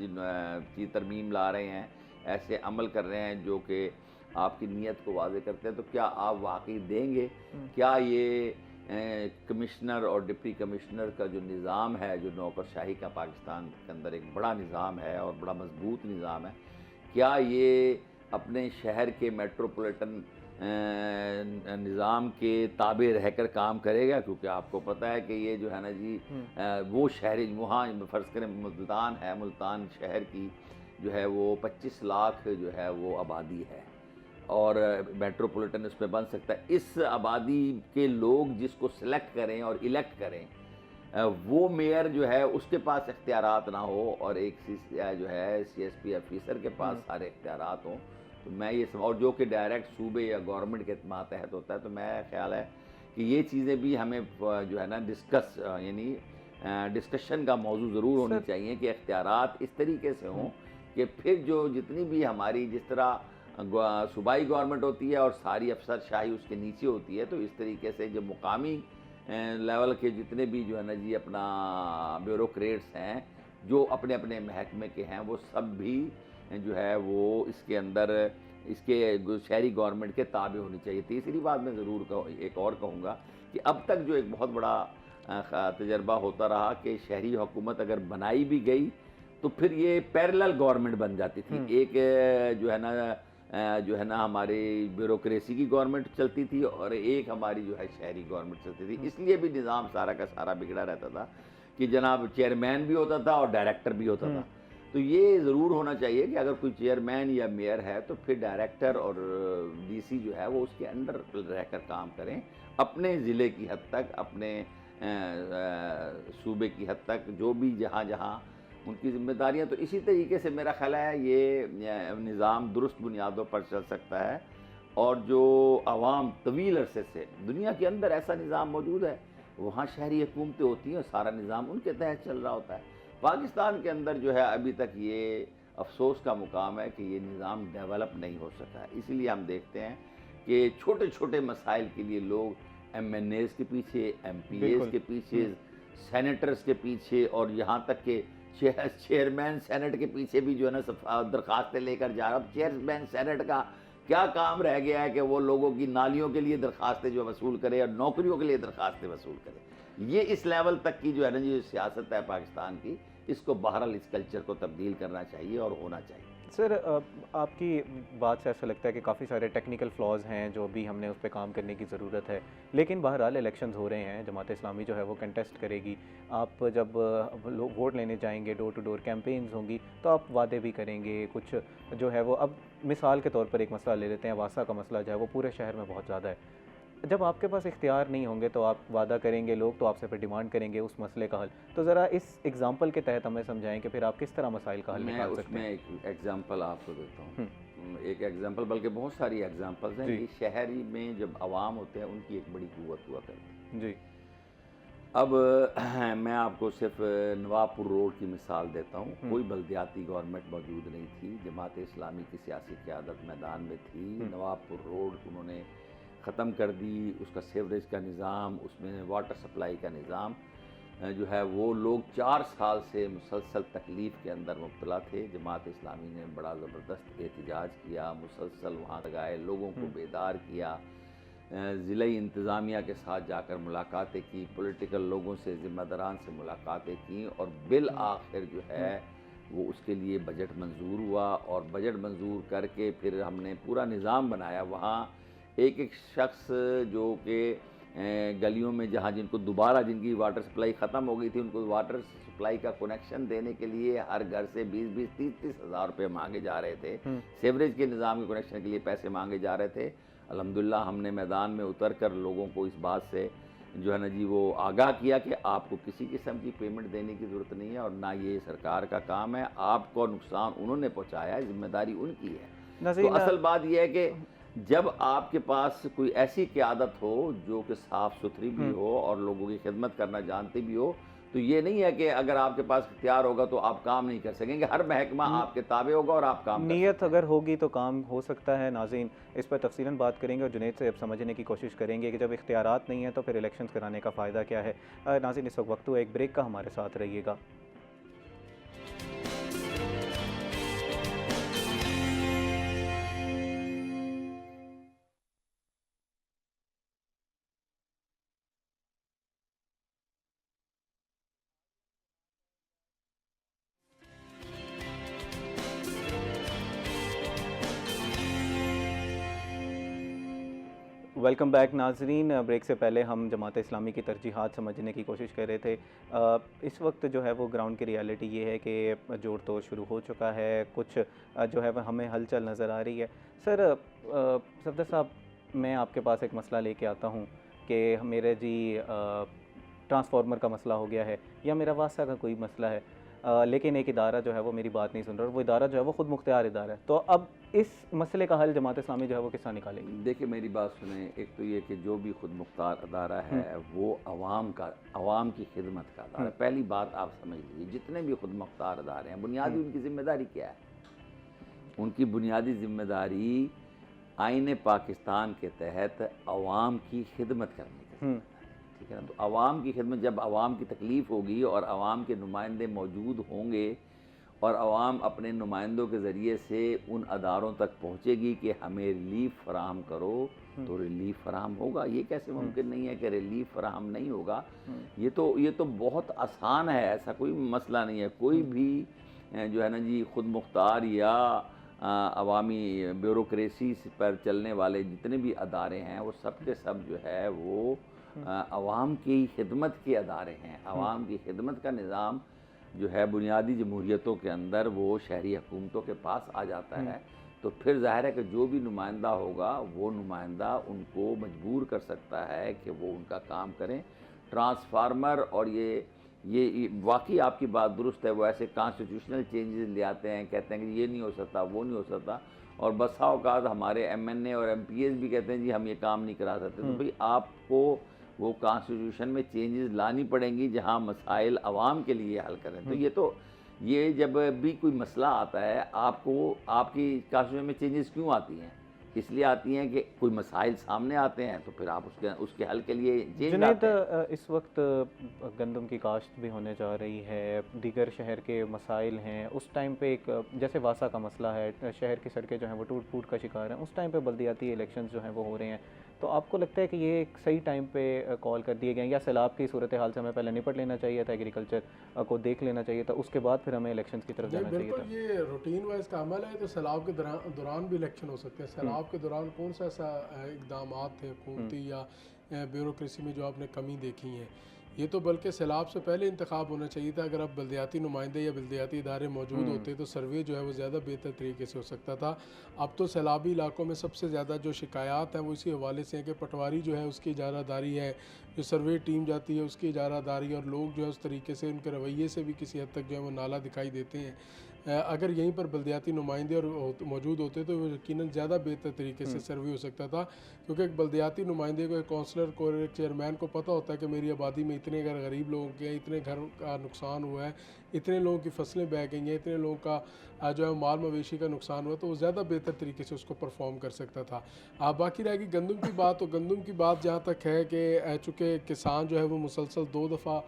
जी तरमीम ला रहे हैं, ऐसे अमल कर रहे हैं जो कि आपकी नीयत को वाज़े करते हैं, तो क्या आप वाकई देंगे? क्या ये कमिश्नर और डिप्टी कमिश्नर का जो निज़ाम है, जो नौकरशाही का पाकिस्तान के अंदर एक बड़ा निज़ाम है और बड़ा मजबूत निज़ाम है, क्या ये अपने शहर के मेट्रोपॉलिटन निज़ाम के ताबे रहकर काम करेगा? क्योंकि आपको पता है कि ये जो है ना जी वो शहरी वहाँ फ़र्ज़ करें मुल्तान है, मुल्तान शहर की जो है वो 25 लाख जो है वो आबादी है और मेट्रोपॉलिटन इसमें बन सकता है। इस आबादी के लोग जिसको सिलेक्ट करें और इलेक्ट करें, वो मेयर जो है उसके पास इख्तियारात ना हो और एक जो है CSP ऑफिसर के पास सारे इख्तियारात हों, तो मैं ये और जो कि डायरेक्ट सूबे या गवर्नमेंट के मातहत होता है, तो मेरा ख्याल है कि ये चीज़ें भी हमें जो है ना डिस्कशन का मौजू ज़रूर होनी चाहिए कि इख्तियारात इस तरीके से हों कि फिर जो जितनी भी हमारी जिस तरह सूबाई गवर्नमेंट होती है और सारी अफसरशाही उसके नीचे होती है, तो इस तरीके से जो मुकामी लेवल के जितने भी जो है ना जी अपना ब्यूरोक्रेट्स हैं जो अपने अपने महकमे के हैं, वो सब भी जो है वो इसके अंदर इसके शहरी गवर्नमेंट के ताबे होनी चाहिए। तीसरी बात मैं ज़रूर एक और कहूँगा कि अब तक जो एक बहुत बड़ा तजर्बा होता रहा कि शहरी हुकूमत अगर बनाई भी गई तो फिर ये पैरेलल गवर्नमेंट बन जाती थी। एक जो है ना हमारी ब्यूरोक्रेसी की गवर्नमेंट चलती थी और एक हमारी जो है शहरी गवर्नमेंट चलती थी। इसलिए भी निज़ाम सारा का सारा बिगड़ा रहता था कि जनाब चेयरमैन भी होता था और डायरेक्टर भी होता था। तो ये ज़रूर होना चाहिए कि अगर कोई चेयरमैन या मेयर है तो फिर डायरेक्टर और DC जो है वो उसके अंडर रहकर काम करें, अपने ज़िले की हद तक, अपने सूबे की हद तक, जो भी जहाँ जहाँ उनकी जिम्मेदारियाँ। तो इसी तरीके से मेरा ख्याल है ये निज़ाम दुरुस्त बुनियादों पर चल सकता है और जो आवाम तवील अरसे से दुनिया के अंदर ऐसा निज़ाम मौजूद है, वहाँ शहरी हुकूमतें होती हैं और सारा निज़ाम उनके तहत चल रहा होता है। पाकिस्तान के अंदर जो है अभी तक ये अफसोस का मुकाम है कि ये निज़ाम डेवलप नहीं हो सका है। इसीलिए हम देखते हैं कि छोटे छोटे मसाइल के लिए लोग MNAs के पीछे, MPAs के पीछे, सेनेटर्स के पीछे और यहाँ तक के चेयरमैन सेनेट के पीछे भी जो है ना दरख्वास्तें लेकर जा रहा है। अब चेयरमैन सेनेट का क्या काम रह गया है कि वो लोगों की नालियों के लिए दरख्वास्तें जो वसूल करे और नौकरियों के लिए दरख्वास्तें वसूल करे। ये इस लेवल तक की जो है ना जो सियासत है पाकिस्तान की, इसको बहरहाल इस कल्चर को तब्दील करना चाहिए और होना चाहिए। सर, आपकी बात से ऐसा लगता है कि काफ़ी सारे टेक्निकल फ्लॉज हैं जो भी हमने उस पर काम करने की ज़रूरत है, लेकिन बहरहाल इलेक्शंस हो रहे हैं, जमात इस्लामी जो है वो कंटेस्ट करेगी। आप जब लोग वोट लेने जाएंगे, डोर टू डोर कैंपेन्स होंगी, तो आप वादे भी करेंगे कुछ जो है वो। अब मिसाल के तौर पर एक मसला ले लेते हैं, वासा का मसला जो है वो पूरे शहर में बहुत ज़्यादा है। जब आपके पास इख्तियार नहीं होंगे तो आप वादा करेंगे, लोग तो आपसे फिर डिमांड करेंगे उस मसले का हल। तो ज़रा इस एग्ज़ाम्पल के तहत हमें समझाएं कि फिर आप किस तरह मसाइल का हल मैं निकाल सकते उसमें हैं। एक एग्जांपल आपको देता हूँ। एक एग्जांपल बल्कि बहुत सारी एग्जांपल्स हैं जी कि शहरी में जब आवाम होते हैं उनकी एक बड़ी कुव्वत हुआ करती है। जी। अब मैं आपको सिर्फ नवाबपुर रोड की मिसाल देता हूँ। कोई बल्दियाती गवर्नमेंट मौजूद नहीं थी, जमात इस्लामी की सियासी क़यादत मैदान में थी। नवाबपुर रोड उन्होंने ख़त्म कर दी, उसका सीवरेज का निज़ाम, उसमें वाटर सप्लाई का निज़ाम जो है वो लोग 4 साल से मुसलसल तकलीफ़ के अंदर मुब्तला थे। जमात इस्लामी ने बड़ा ज़बरदस्त एहतजाज किया, मुसलसल वहाँ लगाए, लोगों को बेदार किया, ज़िला इंतज़ामिया के साथ जाकर मुलाकातें की, पॉलिटिकल लोगों से, ज़िम्मेदारान से मुलाकातें की और बिल आखिर जो है वो उसके लिए बजट मंजूर हुआ। और बजट मंजूर करके फिर हमने पूरा निज़ाम बनाया। वहाँ एक एक शख्स जो कि गलियों में जहाँ जिनको दोबारा जिनकी वाटर सप्लाई ख़त्म हो गई थी उनको वाटर सप्लाई का कनेक्शन देने के लिए हर घर से 20-20, 30-30 हज़ार रुपये मांगे जा रहे थे। सीवरेज के निज़ाम के कनेक्शन के लिए पैसे मांगे जा रहे थे। अल्हम्दुलिल्लाह हमने मैदान में उतर कर लोगों को इस बात से जो है ना जी वो आगाह किया कि आपको किसी किस्म की पेमेंट देने की ज़रूरत नहीं है और ना ये सरकार का काम है। आपको नुकसान उन्होंने पहुँचाया है, जिम्मेदारी उनकी है। तो असल बात यह है कि जब आपके पास कोई ऐसी क़यादत हो जो कि साफ़ सुथरी भी हो और लोगों की खिदमत करना जानती भी हो, तो ये नहीं है कि अगर आपके पास इख्तियार होगा तो आप काम नहीं कर सकेंगे। हर महकमा आपके ताबे होगा और आप काम नीयत अगर होगी तो काम हो सकता है। नाज़रीन, इस पर तफसीलन बात करेंगे और जुनैद से अब समझने की कोशिश करेंगे कि जब इख्तियारात नहीं है तो फिर इलेक्शंस कराने का फ़ायदा क्या है। नाज़रीन, इस वक्त हुआ एक ब्रेक का, हमारे साथ रहिएगा। वेलकम बैक नाजरीन। ब्रेक से पहले हम जमात इस्लामी की तरजीहात समझने की कोशिश कर रहे थे। इस वक्त जो है वो ग्राउंड की रियलिटी ये है कि जोड़ तोड़ शुरू हो चुका है, कुछ जो है वह हमें हलचल नज़र आ रही है। सर सफदर साहब, मैं आपके पास एक मसला लेके आता हूँ कि मेरे जी ट्रांसफार्मर का मसला हो गया है या मेरा वास्ता का कोई मसला है, लेकिन एक इदारा जो है वो मेरी बात नहीं सुन रहा और वो इदारा जो है वो ख़ुद मुख्तियार इदारा है। तो अब इस मसले का हल जमात इस्लामी जो है वो किस तरह निकालेगी? देखिए मेरी बात सुने, एक तो ये कि जो भी खुद मुख्तार अदारा है वो अवाम की खिदमत का अदारा है। पहली बात आप समझ लीजिए, जितने भी खुद मुख्तार अदारे हैं बुनियादी उनकी ज़िम्मेदारी क्या है? उनकी बुनियादी ज़िम्मेदारी आईन पाकिस्तान के तहत अवाम की खिदमत करने की, ठीक है ना। तो अवाम की खिदमत, जब अवाम की तकलीफ़ होगी और अवाम के नुमाइंदे मौजूद होंगे और अवाम अपने नुमाइंदों के ज़रिए से उन अदारों तक पहुँचेगी कि हमें रिलीफ फ़राहम करो, तो रिलीफ फ़राहम होगा। ये कैसे मुमकिन नहीं है कि रिलीफ फ़राहम नहीं होगा? ये तो बहुत आसान है, ऐसा कोई मसला नहीं है। कोई भी जो है ना जी खुद मुख्तार या अवामी ब्यूरोक्रेसी पर चलने वाले जितने भी अदारे हैं वो सब के सब जो है वो अवाम की खिदमत के अदारे हैं। अवाम की खिदमत का निज़ाम जो है बुनियादी जमहूरियतों के अंदर वो शहरी हुकूमतों के पास आ जाता है। तो फिर ज़ाहिर है कि जो भी नुमाइंदा होगा वो नुमाइंदा उनको मजबूर कर सकता है कि वो उनका काम करें। ट्रांसफार्मर और ये वाकई आपकी बात दुरुस्त है, वो ऐसे कॉन्स्टिट्यूशनल चेंजेस ले आते हैं, कहते हैं कि ये नहीं हो सकता, वो नहीं हो सकता, और बसा औकात हमारे MNA और MPs भी कहते हैं जी हम ये काम नहीं करा सकते। तो भाई आपको वो कॉन्स्टिट्यूशन में चेंजेस लानी पड़ेंगी जहां मसाइल अवाम के लिए हल करें। तो ये जब भी कोई मसला आता है आपको आपकी कॉन्स्टिट्यूशन में चेंजेस क्यों आती हैं? इसलिए आती हैं कि कोई मसाइल सामने आते हैं तो फिर आप उसके हल के लिए चेंज लाते हैं। इस वक्त गंदम की काश्त भी होने जा रही है, दीगर शहर के मसाइल हैं। उस टाइम पे एक जैसे वासा का मसला है, शहर की सड़कें जो हैं वो टूट फूट का शिकार हैं। उस टाइम पे बल्दियाती इलेक्शंस जो हैं वो हो रहे हैं। तो आपको लगता है कि ये एक सही टाइम पे कॉल कर दिए गए या सैलाब की सूरत हाल से हमें पहले निपट लेना चाहिए था, एग्रीकल्चर को देख लेना चाहिए था, उसके बाद फिर हमें इलेक्शंस की तरफ जाना चाहिए था? ये रूटीन वाइज का अमल है, तो सैलाब के दौरान भी इलेक्शन हो सकते हैं। सैलाब के दौरान कौन सा ऐसा इकदाम थे हुकूमती या ब्यूरोक्रेसी में जो आपने कमी देखी है? ये तो बल्कि सैलाब से पहले इंतखाब होना चाहिए था। अगर अब बल्दियाती नुमाइंदे या बल्दियाती इदारे मौजूद होते तो सर्वे जो है वो ज़्यादा बेहतर तरीके से हो सकता था। अब तो सैलाबी इलाकों में सबसे ज़्यादा जो शिकायत हैं वो इसी हवाले से है कि पटवारी जो है उसकी इजारादारी है, जो सर्वे टीम जाती है उसकी इजारादारी, और लोग जो है उस तरीके से उनके रवैये से भी किसी हद तक जो है वो नाला दिखाई देते हैं। अगर यहीं पर बल्दियाती नुमाइंदे और मौजूद होते तो वो यकीनन ज़्यादा बेहतर तरीके से सर्वे हो सकता था, क्योंकि एक बल्दियाती नुमाइंदे को, एक कौंसलर को, एक चेयरमैन को पता होता है कि मेरी आबादी में इतने घर गरीब लोगों के हैं, इतने घर का नुकसान हुआ है, इतने लोगों की फसलें बह गई हैं, इतने लोगों का जो है माल मवेशी का नुकसान हुआ, तो वो ज़्यादा बेहतर तरीके से उसको परफॉर्म कर सकता था। बाकी रहेगी गंदम की बात, तो गंदम की बात जहाँ तक है कि चूँकि किसान जो है वो मुसलसल 2 दफ़ा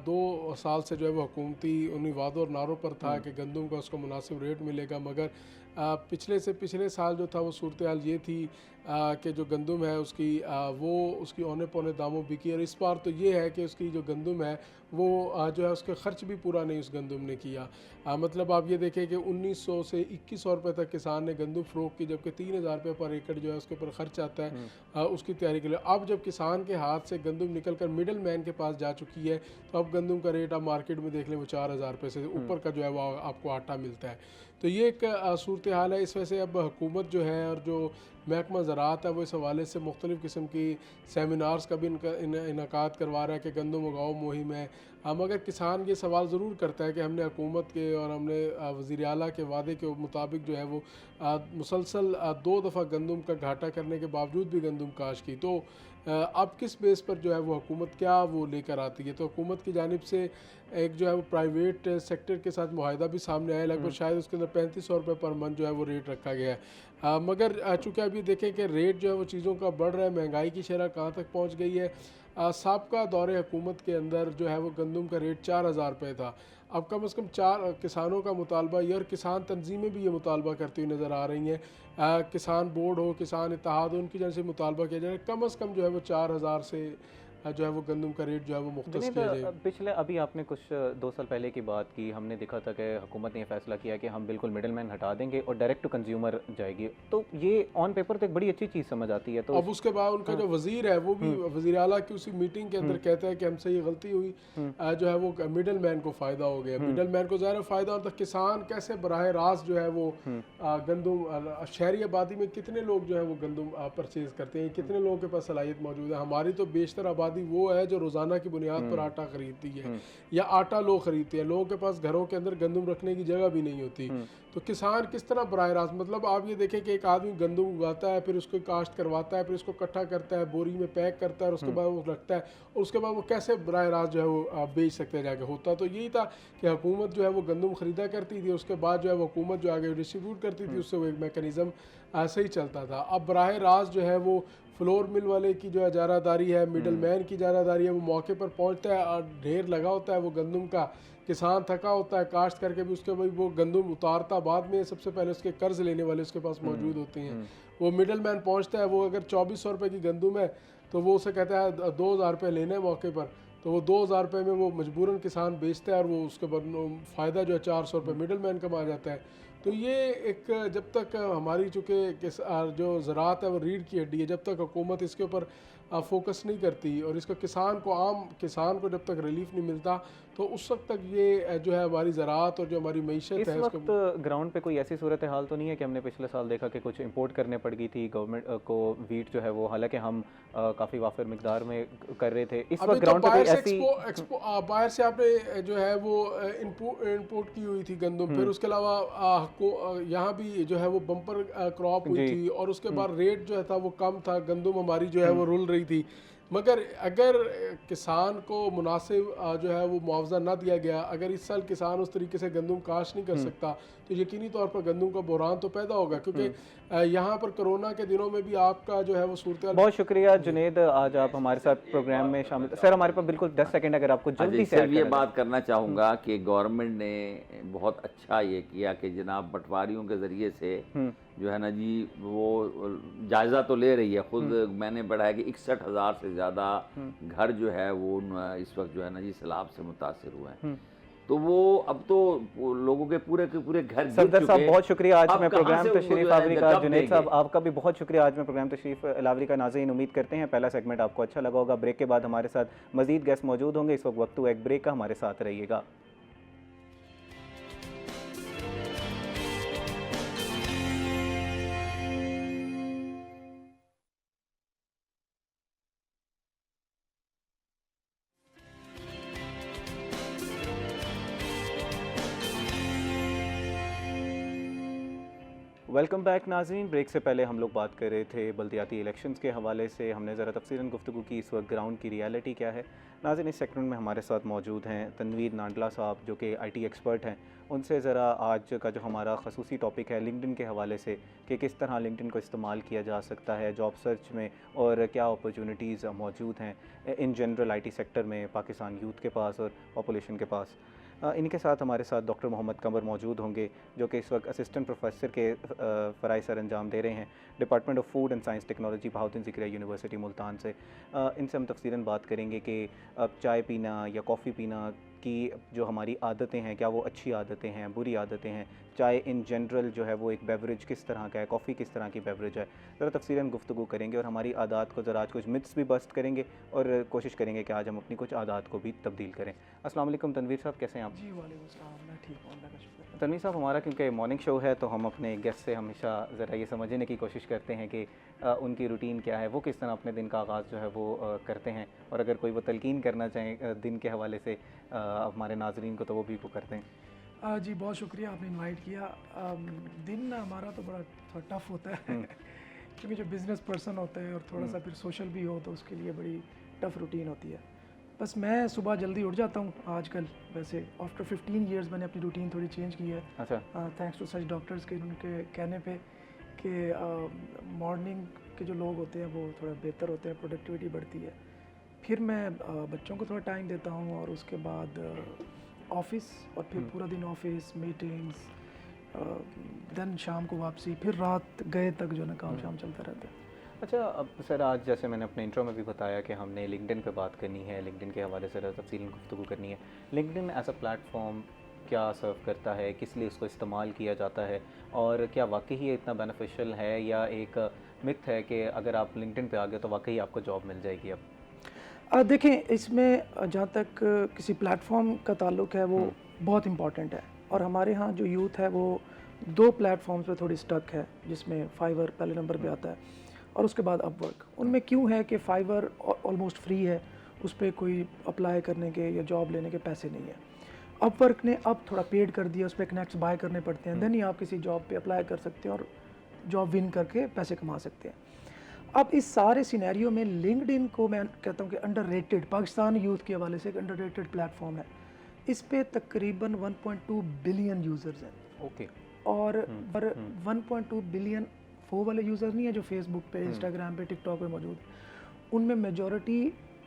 2 साल से जो है वो हुकूमती उन्हीं वादों और नारों पर था कि गंदम का उसको मुनासिब रेट मिलेगा, मगर पिछले साल जो था वो सूरत हाल ये थी कि जो गंदम है उसकी वो उसकी औने पौने दामों बिकी, और इस बार तो ये है कि उसकी जो गंदम है वो जो है उसका ख़र्च भी पूरा नहीं उस गंदम ने किया। मतलब आप ये देखें कि 1900 से 2100 रुपये तक किसान ने गंदम फ़रोख्त की, जबकि 3000 रुपये पर एकड़ जो है उसके ऊपर ख़र्च आता है उसकी तैयारी के लिए। अब जब किसान के हाथ से गंदम निकल कर मिडल मैन के पास जा चुकी है, तो अब गंदम का रेट आप मार्केट में देख लें वो 4000 रुपये से ऊपर का जो है वो आपको आटा मिलता है। तो ये एक सूरत हाल है। इस वजह से अब हुकूमत जो है और जो महकमा ज़राअत है वो इस हवाले से मुख्तलिफ़ किस्म की सेमिनार्स का भी इनकाद करवा रहा है कि गंदम उगाओ मुहिम है। मगर किसान ये सवाल ज़रूर करता है कि हमने हुकूमत के और हमने वज़ीर आला के वादे के मुताबिक जो है वो मुसलसल 2 दफ़ा गंदम का घाटा करने के बावजूद भी गंदम काश की, तो अब किस बेस पर जो है वो हुकूमत क्या वो लेकर आती है। तो हुकूमत की जानिब से एक जो है वो प्राइवेट सेक्टर के साथ मुआहदा भी सामने आया, लगभग शायद उसके अंदर 3500 रुपये पर मंथ जो है वो रेट रखा गया है। मगर चूँकि अभी देखें कि रेट जो है वो चीज़ों का बढ़ रहा है, महंगाई की शरह कहाँ तक पहुँच गई है। साबका दौरे हुकूमत के अंदर जो है वो गंदम का रेट 4000 रुपये था, अब कम से कम 4 किसानों का मुतालबा ये, और किसान तंजीमें भी ये मुतालबा करती हुई नज़र आ रही हैं। किसान बोर्ड हो, किसान इत्तेहाद हो, उनकी जानब से मुतालबा किया जाए कम से कम जो है वो 4000 से जो है वो गंदम का रेट जो है वो मुख्तस किया जाए। पिछले अभी आपने कुछ 2 साल पहले की बात की, हमने देखा था कि हुकूमत ने ये फैसला किया कि हम बिल्कुल मिडल मैन हटा देंगे और डायरेक्ट टू कंज्यूमर जाएगी, तो ये ऑन पेपर तो एक बड़ी अच्छी चीज़ समझ आती है। तो अब उसके बाद उनका जो वज़ीर है वो भी वज़ीर आला की उसी मीटिंग के अंदर कहता है कि हमसे ये गलती हुई, जो है वो मिडल मैन को फ़ायदा हो गया। मिडल मैन को ज़ाहिर फ़ायदा होता, किसान कैसे बराह रास्त जो है वो गंदम, शहरी आबादी में कितने लोग जो है वो गंदम परचेज़ करते हैं, कितने लोगों के पास सलाहियत मौजूद है। हमारी तो बेशतर आबादी वो है जो रोज़ाना की बुनियाद पर आटा खरीदती है या आटा लोग खरीदते हैं, लोगों के पास घरों के अंदर गंदम रखने की जगह भी नहीं होती। तो किसान किस तरह बराह रास्त, मतलब आप ये देखें कि एक आदमी गंदम उगाता है, फिर उसको काश्त करवाता है, फिर उसको इकट्ठा करता है, बोरी में पैक करता है, और उसके बाद वो रखता है, और उसके बाद वो कैसे बराह रास्त जो है वो बेच सकते हैं जाके। होता तो यही था कि हुकूमत जो है वो गंदम ख़रीदा करती थी, उसके बाद जो है वो हुकूमत जो आगे डिस्ट्रीब्यूट करती थी, उससे वो एक मैकेनिज़्म ऐसे ही चलता था। अब बराह रास्त जो है वो फ्लोर मिल वाले की जो इजारादारी है, मिडल मैन की इजारादारी है, वो मौके पर पहुंचता है और ढेर लगा होता है वो गंदम का, किसान थका होता है काश्त करके भी, उसके भाई वो गंदम उतारता बाद में, सबसे पहले उसके कर्ज लेने वाले उसके पास मौजूद होते हैं। वो मिडल मैन पहुँचता है, वो अगर 2400 रुपये की गंदम है तो वो उसे कहता है 2000 रुपये लेने मौके पर, तो वो 2000 रुपये में वो मजबूरन किसान बेचता है, और वो उसके बाद फ़ायदा जो है 400 रुपये मिडल मैन कमा जाता है। तो ये एक, जब तक हमारी चूँकि जो ज़राअत है वो रीढ़ की हड्डी है, जब तक हुकूमत इसके ऊपर फोकस नहीं करती और इसका किसान को, आम किसान को जब तक रिलीफ नहीं मिलता, तो उस वक्त तक ये जो है हमारी ज़राअत और जो हमारी मईशत इस है वक्त ग्राउंड पे कोई ऐसी सूरत हाल तो नहीं है कि हमने पिछले साल देखा कि कुछ इंपोर्ट करने पड़ गई थी गवर्नमेंट को वीट जो है वो, हालांकि हम काफ़ी वाफिर मिकदार में कर रहे थे। इस वक्त ग्राउंड पे कोई ऐसी बाहर से आपने जो है वो इंपोर्ट की हुई थी गंदम, फिर उसके अलावा यहाँ भी जो है वो बम्पर क्रॉप हुई थी, और उसके बाद रेट जो है था वो कम था, गंदम हमारी जो है वो रुल रही थी। मगर अगर किसान को मुनासिब जो है वो मुआवजा ना दिया गया, अगर इस साल किसान उस तरीके से गंदम काश नहीं कर सकता, तो यकीनी तौर पर गंदम का बहरान तो पैदा होगा, क्योंकि यहाँ पर कोरोना के दिनों में भी आपका जो है वो सूरत। बहुत शुक्रिया जुनेद, आज आप हमारे साथ प्रोग्राम में शामिल। सर हमारे पास बिल्कुल 10 सेकंड अगर आपको जल्दी से ये बात करना चाहूँगा कि गवर्नमेंट ने बहुत अच्छा ये किया कि जनाब पटवारियों के ज़रिए से जो है ना जी वो जायज़ा तो ले रही है खुद। मैंने पढ़ा है कि 61,000 से ज़्यादा घर जो है वो इस वक्त जो है ना जी सैलाब से मुतासर हुए हैं। तो वो अब तो लोगों के पूरे घर गिर सफदर साहब चुके। बहुत शुक्रिया आज अब मैं कहाँ प्रोग्राम से उनको तशरीफ जो है आवरी का। कब जुनैद साहब देंगे? आपका भी बहुत शुक्रिया आज मैं प्रोग्राम तशरीफ लावरी का। नाज़रीन उम्मीद करते हैं पहला सेगमेंट आपको अच्छा लगा होगा। ब्रेक के बाद हमारे साथ मजीद गेस्ट मौजूद होंगे। इस वक्त हुआ एक ब्रेक का, हमारे साथ रहिएगा। वेलकम बैक नाज़रीन। ब्रेक से पहले हम लोग बात कर रहे थे बल्दियाती इलेक्शंस के हवाले से। हमने ज़रा तफसीलन गुफ्तगू की इस वक्त ग्राउंड की रियलिटी क्या है। नाज़रीन इस सेगमेंट में हमारे साथ मौजूद हैं तनवीर नांडला साहब जो कि IT एक्सपर्ट हैं। उनसे ज़रा आज का जो हमारा खसूसी टॉपिक है लिंक्डइन के हवाले से कि किस तरह लिंक्डइन को इस्तेमाल किया जा सकता है जॉब सर्च में और क्या अपॉर्चुनिटीज़ मौजूद हैं इन जनरल IT सेक्टर में पाकिस्तान यूथ के पास और पॉपुलेशन के पास। इनके साथ हमारे साथ डॉक्टर मोहम्मद कमर मौजूद होंगे जो कि इस वक्त असिस्टेंट प्रोफेसर के फ़राइज़ सर अंजाम दे रहे हैं department of food and science technology Bahauddin Zakaria university Multan से। इनसे हम तफसीलन बात करेंगे कि चाय पीना या कॉफ़ी पीना की जो हमारी आदतें हैं क्या वो अच्छी आदतें हैं, बुरी आदतें हैं। चाय इन जनरल जो है वो एक बेवरेज किस तरह का है, कॉफ़ी किस तरह की बेवरेज है, ज़रा तफसीलन गुफ्तगू करेंगे और हमारी आदत को ज़रा आज कुछ मिथ्स भी बस्ट करेंगे और कोशिश करेंगे कि आज हम अपनी कुछ आदत को भी तब्दील करें। अस्सलाम वालेकुम तनवीर साहब, कैसे हैं आप? जी वालेकुम सलाम, मैं ठीक हूँ, अल्लाह का शुक्र है। तनवीर साहब हमारा क्योंकि मॉर्निंग शो है तो हम अपने गेस्ट से हमेशा ज़रा ये समझने की कोशिश करते हैं कि उनकी रूटीन क्या है, वो किस तरह अपने दिन का आगाज़ जो है वो करते हैं और अगर कोई वो तलकीन करना चाहें दिन के हवाले से हमारे नाजरीन को तो वो भी वो करते हैं। जी बहुत शुक्रिया आपने इनवाइट किया। दिन हमारा तो बड़ा थोड़ा टफ होता है क्योंकि जो बिज़नेस पर्सन होते हैं और थोड़ा सा फिर सोशल भी हो तो उसके लिए बड़ी टफ रूटीन होती है। बस मैं सुबह जल्दी उठ जाता हूँ आजकल। वैसे आफ्टर 15 इयर्स मैंने अपनी रूटीन थोड़ी चेंज की है। अच्छा। थैंक्स टू सच डॉक्टर्स के उनके कहने पे कि मॉर्निंग के जो लोग होते हैं वो थोड़ा बेहतर होते हैं, प्रोडक्टिविटी बढ़ती है। फिर मैं बच्चों को थोड़ा टाइम देता हूँ और उसके बाद ऑफिस और फिर पूरा दिन ऑफिस मीटिंग्स, देन शाम को वापसी, फिर रात गए तक जो ना काम शाम चलता रहता है। अच्छा अब सर आज जैसे मैंने अपने इंट्रो में भी बताया कि हमने लिंक्डइन पे बात करनी है, लिंक्डइन के हवाले से तफसीलन गुफ्तगू करनी है। लिंक्डइन एज अ प्लेटफॉर्म क्या सर्व करता है, किस लिए उसको इस्तेमाल किया जाता है और क्या वाकई ही इतना बेनिफिशियल है या एक मिथ है कि अगर आप लिंक्डइन पे आ गए तो वाकई आपको जॉब मिल जाएगी? अब देखें, इसमें जहाँ तक किसी प्लेटफॉर्म का ताल्लुक है वो बहुत इम्पॉर्टेंट है और हमारे यहाँ जो यूथ है वो 2 प्लेटफॉर्म्स पे थोड़ी स्टक है जिसमें फाइवर पहले नंबर पे आता है और उसके बाद अपवर्क। उनमें क्यों है कि फाइवर ऑलमोस्ट फ्री है, उस पर कोई अप्लाई करने के या जॉब लेने के पैसे नहीं है। अपवर्क ने अब थोड़ा पेड कर दिया, उस पर कनेक्ट्स बाय करने पड़ते हैं, देन ही आप किसी जॉब पे अप्लाई कर सकते हैं और जॉब विन करके पैसे कमा सकते हैं। अब इस सारे सिनेरियो में लिंक्डइन को मैं कहता हूँ कि अंडररेटेड, पाकिस्तान यूथ के हवाले से एक अंडररेटेड प्लेटफॉर्म है। इस पे तकरीबन 1.2 बिलियन यूज़र्स हैं। ओके। और 1.2 बिलियन वो वाले यूज़र्स नहीं है जो फेसबुक पे, इंस्टाग्राम पे, टिकटॉक पे मौजूद। उनमें मेजॉरिटी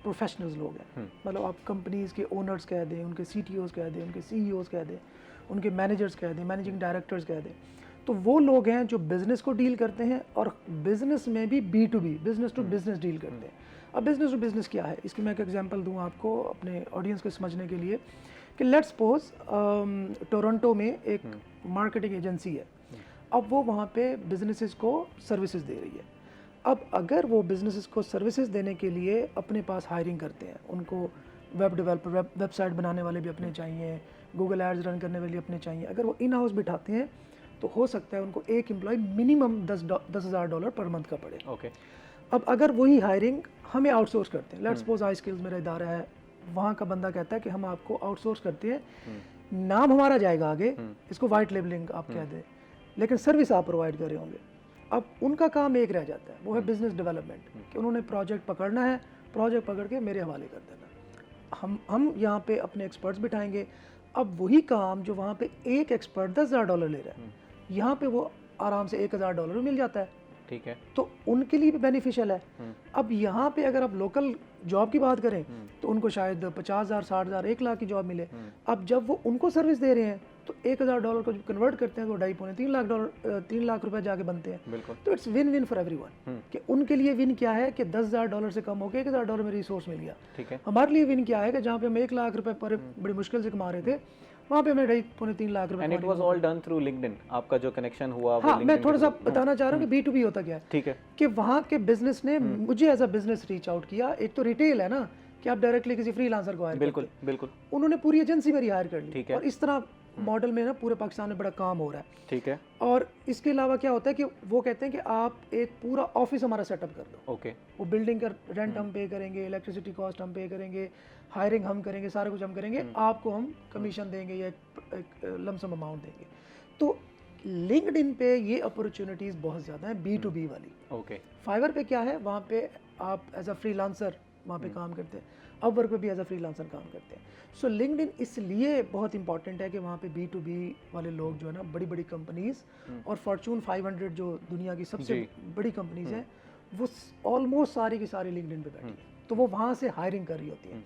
प्रोफेशनल्स लोग हैं। मतलब आप कंपनीज़ के ओनर्स कह दें, उनके CTOs कह दें, उनके CEOs कह दें, उनके मैनेजर्स कह दें, मैनेजिंग डायरेक्टर्स कह दें, तो वो लोग हैं जो बिज़नेस को डील करते हैं और बिज़नेस में भी B2B, business to business deal करते हैं। अब बिज़नेस टू बिज़नेस क्या है, इसकी मैं एक एग्जांपल दूं आपको अपने ऑडियंस को समझने के लिए कि लेट्स सपोज टोरंटो में एक मार्केटिंग एजेंसी है। अब वो वहाँ पे बिज़नेसेस को सर्विसेज दे रही है। अब अगर वो बिज़नेसेस को सर्विसेज देने के लिए अपने पास हायरिंग करते हैं, उनको वेब डेवलपर, वेबसाइट बनाने वाले भी अपने चाहिए, गूगल एड्स रन करने वाले अपने चाहिए, अगर वो इन हाउस बिठाते हैं तो हो सकता है उनको एक एम्प्लॉय मिनिमम $10,000 पर मंथ का पड़े। ओके। अब अगर वही हायरिंग हमें आउटसोर्स करते हैं, लेट्स सपोज आई स्किल्स मेरा इदारा है, वहाँ का बंदा कहता है कि हम आपको आउटसोर्स करते हैं, नाम हमारा जाएगा आगे, इसको वाइट लेबलिंग आप कह दें, लेकिन सर्विस आप प्रोवाइड कर रहे होंगे। अब उनका काम एक रह जाता है, वो है बिजनेस डेवलपमेंट, कि उन्होंने प्रोजेक्ट पकड़ना है, प्रोजेक्ट पकड़ के मेरे हवाले कर देना। हम यहाँ पे अपने एक्सपर्ट्स बिठाएंगे। अब वही काम जो वहाँ पे एक एक्सपर्ट $10,000 ले रहा है, यहाँ पे वो आराम से $1,000 मिल जाता है। ठीक है। तो उनके लिए भी बेनिफिशियल है। अब यहाँ पे अगर आप लोकल जॉब की बात करें तो उनको शायद 50,000, 60,000, 1 लाख की जॉब मिले। अब जब वो उनको सर्विस दे रहे हैं तो $1,000 को जब कन्वर्ट करते हैं तो 2.5-3 लाख $3 लाख रुपए जाके बनते हैं। बिल्कुल। तो it's win win for everyone कि उनके लिए विन क्या है कि $10,000 से कम होकर $1,000 में रिसोर्स मिल गया। ठीक है। हमारे लिए विन क्या है कि जहाँ पे हम 1 लाख रुपए पर बड़ी मुश्किल से कमा रहे थे, वहाँ पे हमें 2.5-3 लाख रुपए। And it was all done through LinkedIn. आपका जो कनेक्शन हुआ वो हाँ, मैं थोड़ा सा बताना चाह रहा हूँ कि B2B होता क्या है। ठीक है। कि वहाँ के बिजनेस ने मुझे as a business reach out किया। एक तो रिटेल है ना कि आप डायरेक्टली किसी फ्रीलांसर को हायर बिल्कुल बिल्कुल। उन्होंने पूरी एजेंसी मेरी हायर कर ली। ठीक है। और इस तरह मॉडल में ना पूरे पाकिस्तान में बड़ा काम हो रहा है। ठीक है। और इसके अलावा क्या होता है कि वो कहते हैं कि आप एक पूरा ऑफिस हमारा सेटअप कर दो। ओके। वो बिल्डिंग का रेंट हम पे करेंगे, इलेक्ट्रिसिटी कॉस्ट हम पे करेंगे, हायरिंग हम करेंगे, सारा कुछ हम करेंगे, आपको हम कमीशन देंगे या एक लमसम अमाउंट देंगे। तो लिंक्डइन पे ये अपॉर्चुनिटीज़ बहुत ज़्यादा हैं B2B वाली। ओके। फाइवर पे क्या है, वहाँ पे आप एज अ फ्रीलांसर वहाँ पे काम करते हैं, अपवर्क पे भी एज अ फ्रीलांसर काम करते हैं। सो लिंक्डइन इसलिए बहुत इंपॉर्टेंट है कि वहाँ पे B2B वाले लोग जो है ना, बड़ी बड़ी कंपनीज और फॉर्चून 500 जो दुनिया की सबसे बड़ी कंपनीज हैं, वो ऑलमोस्ट सारी की सारी लिंक्डइन पे बैठी है। तो वो वहाँ से हायरिंग कर रही होती है।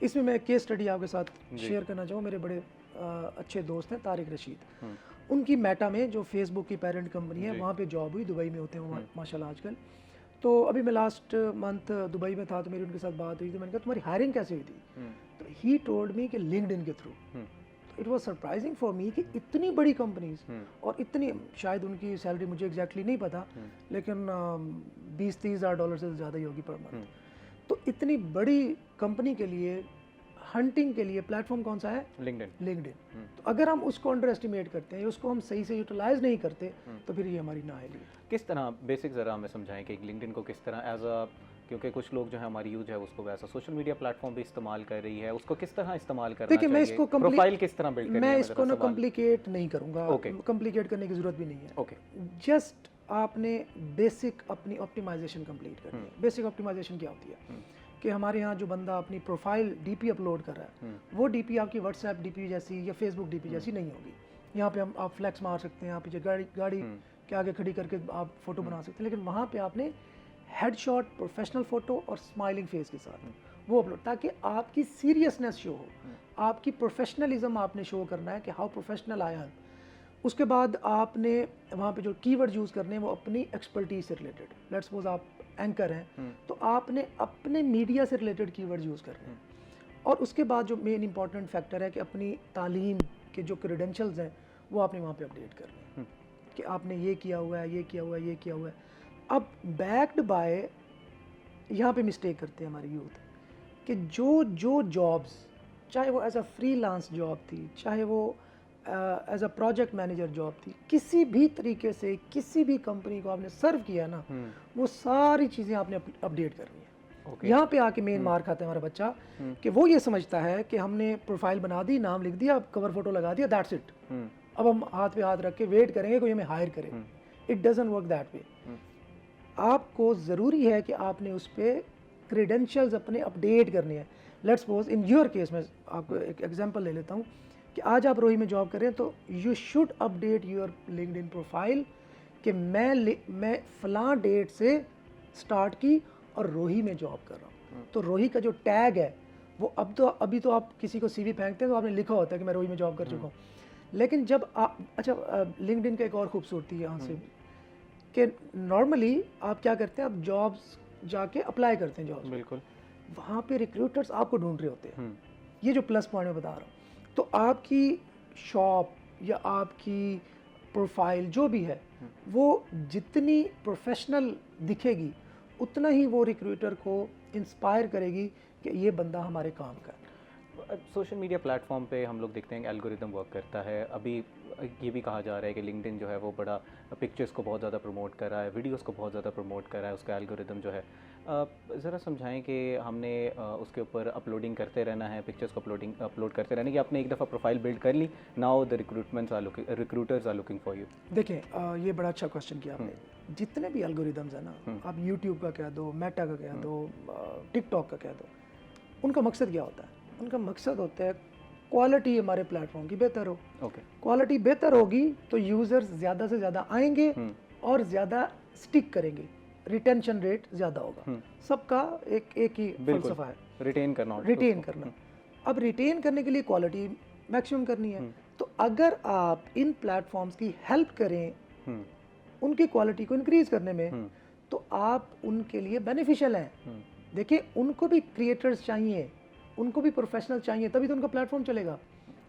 इसमें मैं केस स्टडी आपके साथ शेयर करना चाहूँ। मेरे बड़े अच्छे दोस्त हैं तारिक रशीद, उनकी मेटा में जो फेसबुक की पेरेंट कंपनी है, वहाँ पे जॉब हुई, दुबई में होते हैं माशाल्लाह आजकल। तो अभी मैं लास्ट मंथ दुबई में था, तो मेरी उनके साथ बात हुई, तो मैंने कहा तुम्हारी हायरिंग कैसे हुई थी? तो ही टोल्ड मी कि लिंक्डइन के थ्रू। तो it was surprising for me कि इतनी बड़ी कंपनीज और इतनी, शायद उनकी सैलरी मुझे एग्जैक्टली नहीं पता, लेकिन $20-30 हज़ार से ज़्यादा ही होगी पर मंथ। तो इतनी बड़ी कंपनी के लिए हंटिंग के लिए प्लेटफॉर्म कौन सा है? लिंक्डइन। तो अगर हम उसको अंडर एस्टिमेट करते हैं, उसको हम सही से यूटिलाइज नहीं करते, तो फिर ये हमारी नाअहली है। किस तरह बेसिक ज़रा हमें समझाएं कि लिंक्डइन को किस तरह एज अ, क्योंकि कुछ लोग जो है हमारी यूथ है उसको वैसा सोशल मीडिया प्लेटफॉर्म भी इस्तेमाल कर रही है, उसको किस तरह इस्तेमाल करना चाहिए? देखिए, मैं इसको प्रोफाइल किस तरह बिल्ड करनी है? मैं इसको ना कॉम्प्लिकेट नहीं करूँगा। कॉम्प्लिकेट करने की ज़रूरत भी नहीं है। ओके। जस्ट आपने बेसिक अपनी ऑप्टिमाइजेशन कंप्लीट करनी है। बेसिक ऑप्टिमाइजेशन क्या होती है कि हमारे यहाँ जो बंदा अपनी प्रोफाइल डीपी अपलोड कर रहा है, वो डीपी आपकी व्हाट्सएप डीपी जैसी या फेसबुक डीपी जैसी नहीं होगी। यहाँ पे आप फ्लैक्स मार सकते हैं, आप पीछे गाड़ी के आगे खड़ी करके आप फोटो बना सकते हैं, लेकिन वहाँ पे आपने हेडशॉट, प्रोफेशनल फोटो और स्माइलिंग फेस के साथ वो अपलोड, ताकि आपकी सीरियसनेस शो हो, आपकी प्रोफेशनलिज्म आपने शो करना है कि हाउ प्रोफेशनल आई एम। उसके बाद आपने वहाँ पे जो कीवर्ड यूज़ करने हैं वो अपनी एक्सपर्टीज से रिलेटेड। लेट्स सपोज आप एंकर हैं, तो आपने अपने मीडिया से रिलेटेड कीवर्ड यूज़ करने हैं। और उसके बाद जो मेन इंपॉर्टेंट फैक्टर है कि अपनी तालीम के जो क्रेडेंशियल्स हैं वो आपने वहाँ पे अपडेट करने हैं कि आपने ये किया हुआ है, ये किया हुआ है, ये किया हुआ है। अब बैक्ड बाय, यहाँ पे मिस्टेक करते हैं हमारी यूथ कि जो जॉब्स, चाहे वो एज अ फ्रीलांस जॉब थी, चाहे वो as a project manager job थी, किसी भी तरीके से किसी भी कंपनी को आपने सर्व किया ना, वो सारी चीज़ें आपने अपडेट करनी है। यहाँ पे आके मेन मार खाता है हमारा बच्चा कि वो ये समझता है कि हमने प्रोफाइल बना दी, नाम लिख दिया, कवर फोटो लगा दिया, दैट्स इट। अब हम हाथ पे हाथ रख के वेट करेंगे कोई हमें हायर करे। It doesn't work that way. आपको ज़रूरी है कि आपने उस पर क्रेडेंशियल्स अपने अपडेट करने हैं। Let's suppose in your case, मैं आपको एक एग्जांपल ले लेता हूँ कि आज आप रोही में जॉब करें, तो you should update your LinkedIn profile कि मैं फ़लाँ डेट से स्टार्ट की और रोही में जॉब कर रहा हूँ। तो रोही का जो टैग है वो अभी तो आप किसी को CV फेंकते हैं तो आपने लिखा होता है कि मैं रोही में जॉब कर चुका हूँ। लेकिन जब आप, अच्छा, लिंक्डइन का एक और खूबसूरती है यहाँ से कि नॉर्मली आप क्या करते हैं, आप जॉब्स जाके अप्लाई करते हैं जॉब्स। बिल्कुल। वहाँ पे रिक्रूटर्स आपको ढूंढ रहे होते हैं। ये जो प्लस पॉइंट मैं बता रहा हूँ, तो आपकी शॉप या आपकी प्रोफाइल जो भी है वो जितनी प्रोफेशनल दिखेगी, उतना ही वो रिक्रूटर को इंस्पायर करेगी कि ये बंदा हमारे काम का है। सोशल मीडिया प्लेटफॉर्म पे हम लोग देखते हैं कि एल्गोरिदम वर्क करता है। अभी ये भी कहा जा रहा है कि लिंक्डइन जो है वो बड़ा पिक्चर्स को बहुत ज़्यादा प्रमोट कर रहा है, वीडियोस को बहुत ज़्यादा प्रमोट कर रहा है, उसका एल्गोरिदम जो है। ज़रा समझाएं कि हमने उसके ऊपर अपलोडिंग करते रहना है, पिक्चर्स को अपलोड करते रहना, कि आपने एक दफ़ा प्रोफाइल बिल्ड कर ली, now the recruiters are looking for you. देखें, ये बड़ा अच्छा क्वेश्चन किया आपने। जितने भी एल्गोरिदम्स हैं ना, आप यूट्यूब का कह दो, मेटा का कह दो, टिकटॉक का कह दो, उनका मकसद क्या होता है? उनका मकसद होता है क्वालिटी हमारे प्लेटफॉर्म की बेहतर हो। क्वालिटी बेहतर होगी तो यूज़र्स ज़्यादा से ज़्यादा आएंगे और ज़्यादा स्टिक करेंगे, रिटेंशन रेट ज़्यादा होगा। सबका एक ही फलसफा है, रिटेन करना। अब रिटेन करने के लिए क्वालिटी मैक्सिमम करनी है। तो अगर आप इन प्लेटफॉर्म्स की हेल्प करें उनकी क्वालिटी को इंक्रीज करने में, तो आप उनके लिए बेनिफिशियल हैं। देखिए, उनको भी क्रिएटर्स चाहिए, उनको भी प्रोफेशनल चाहिए, तभी तो उनका प्लेटफॉर्म चलेगा।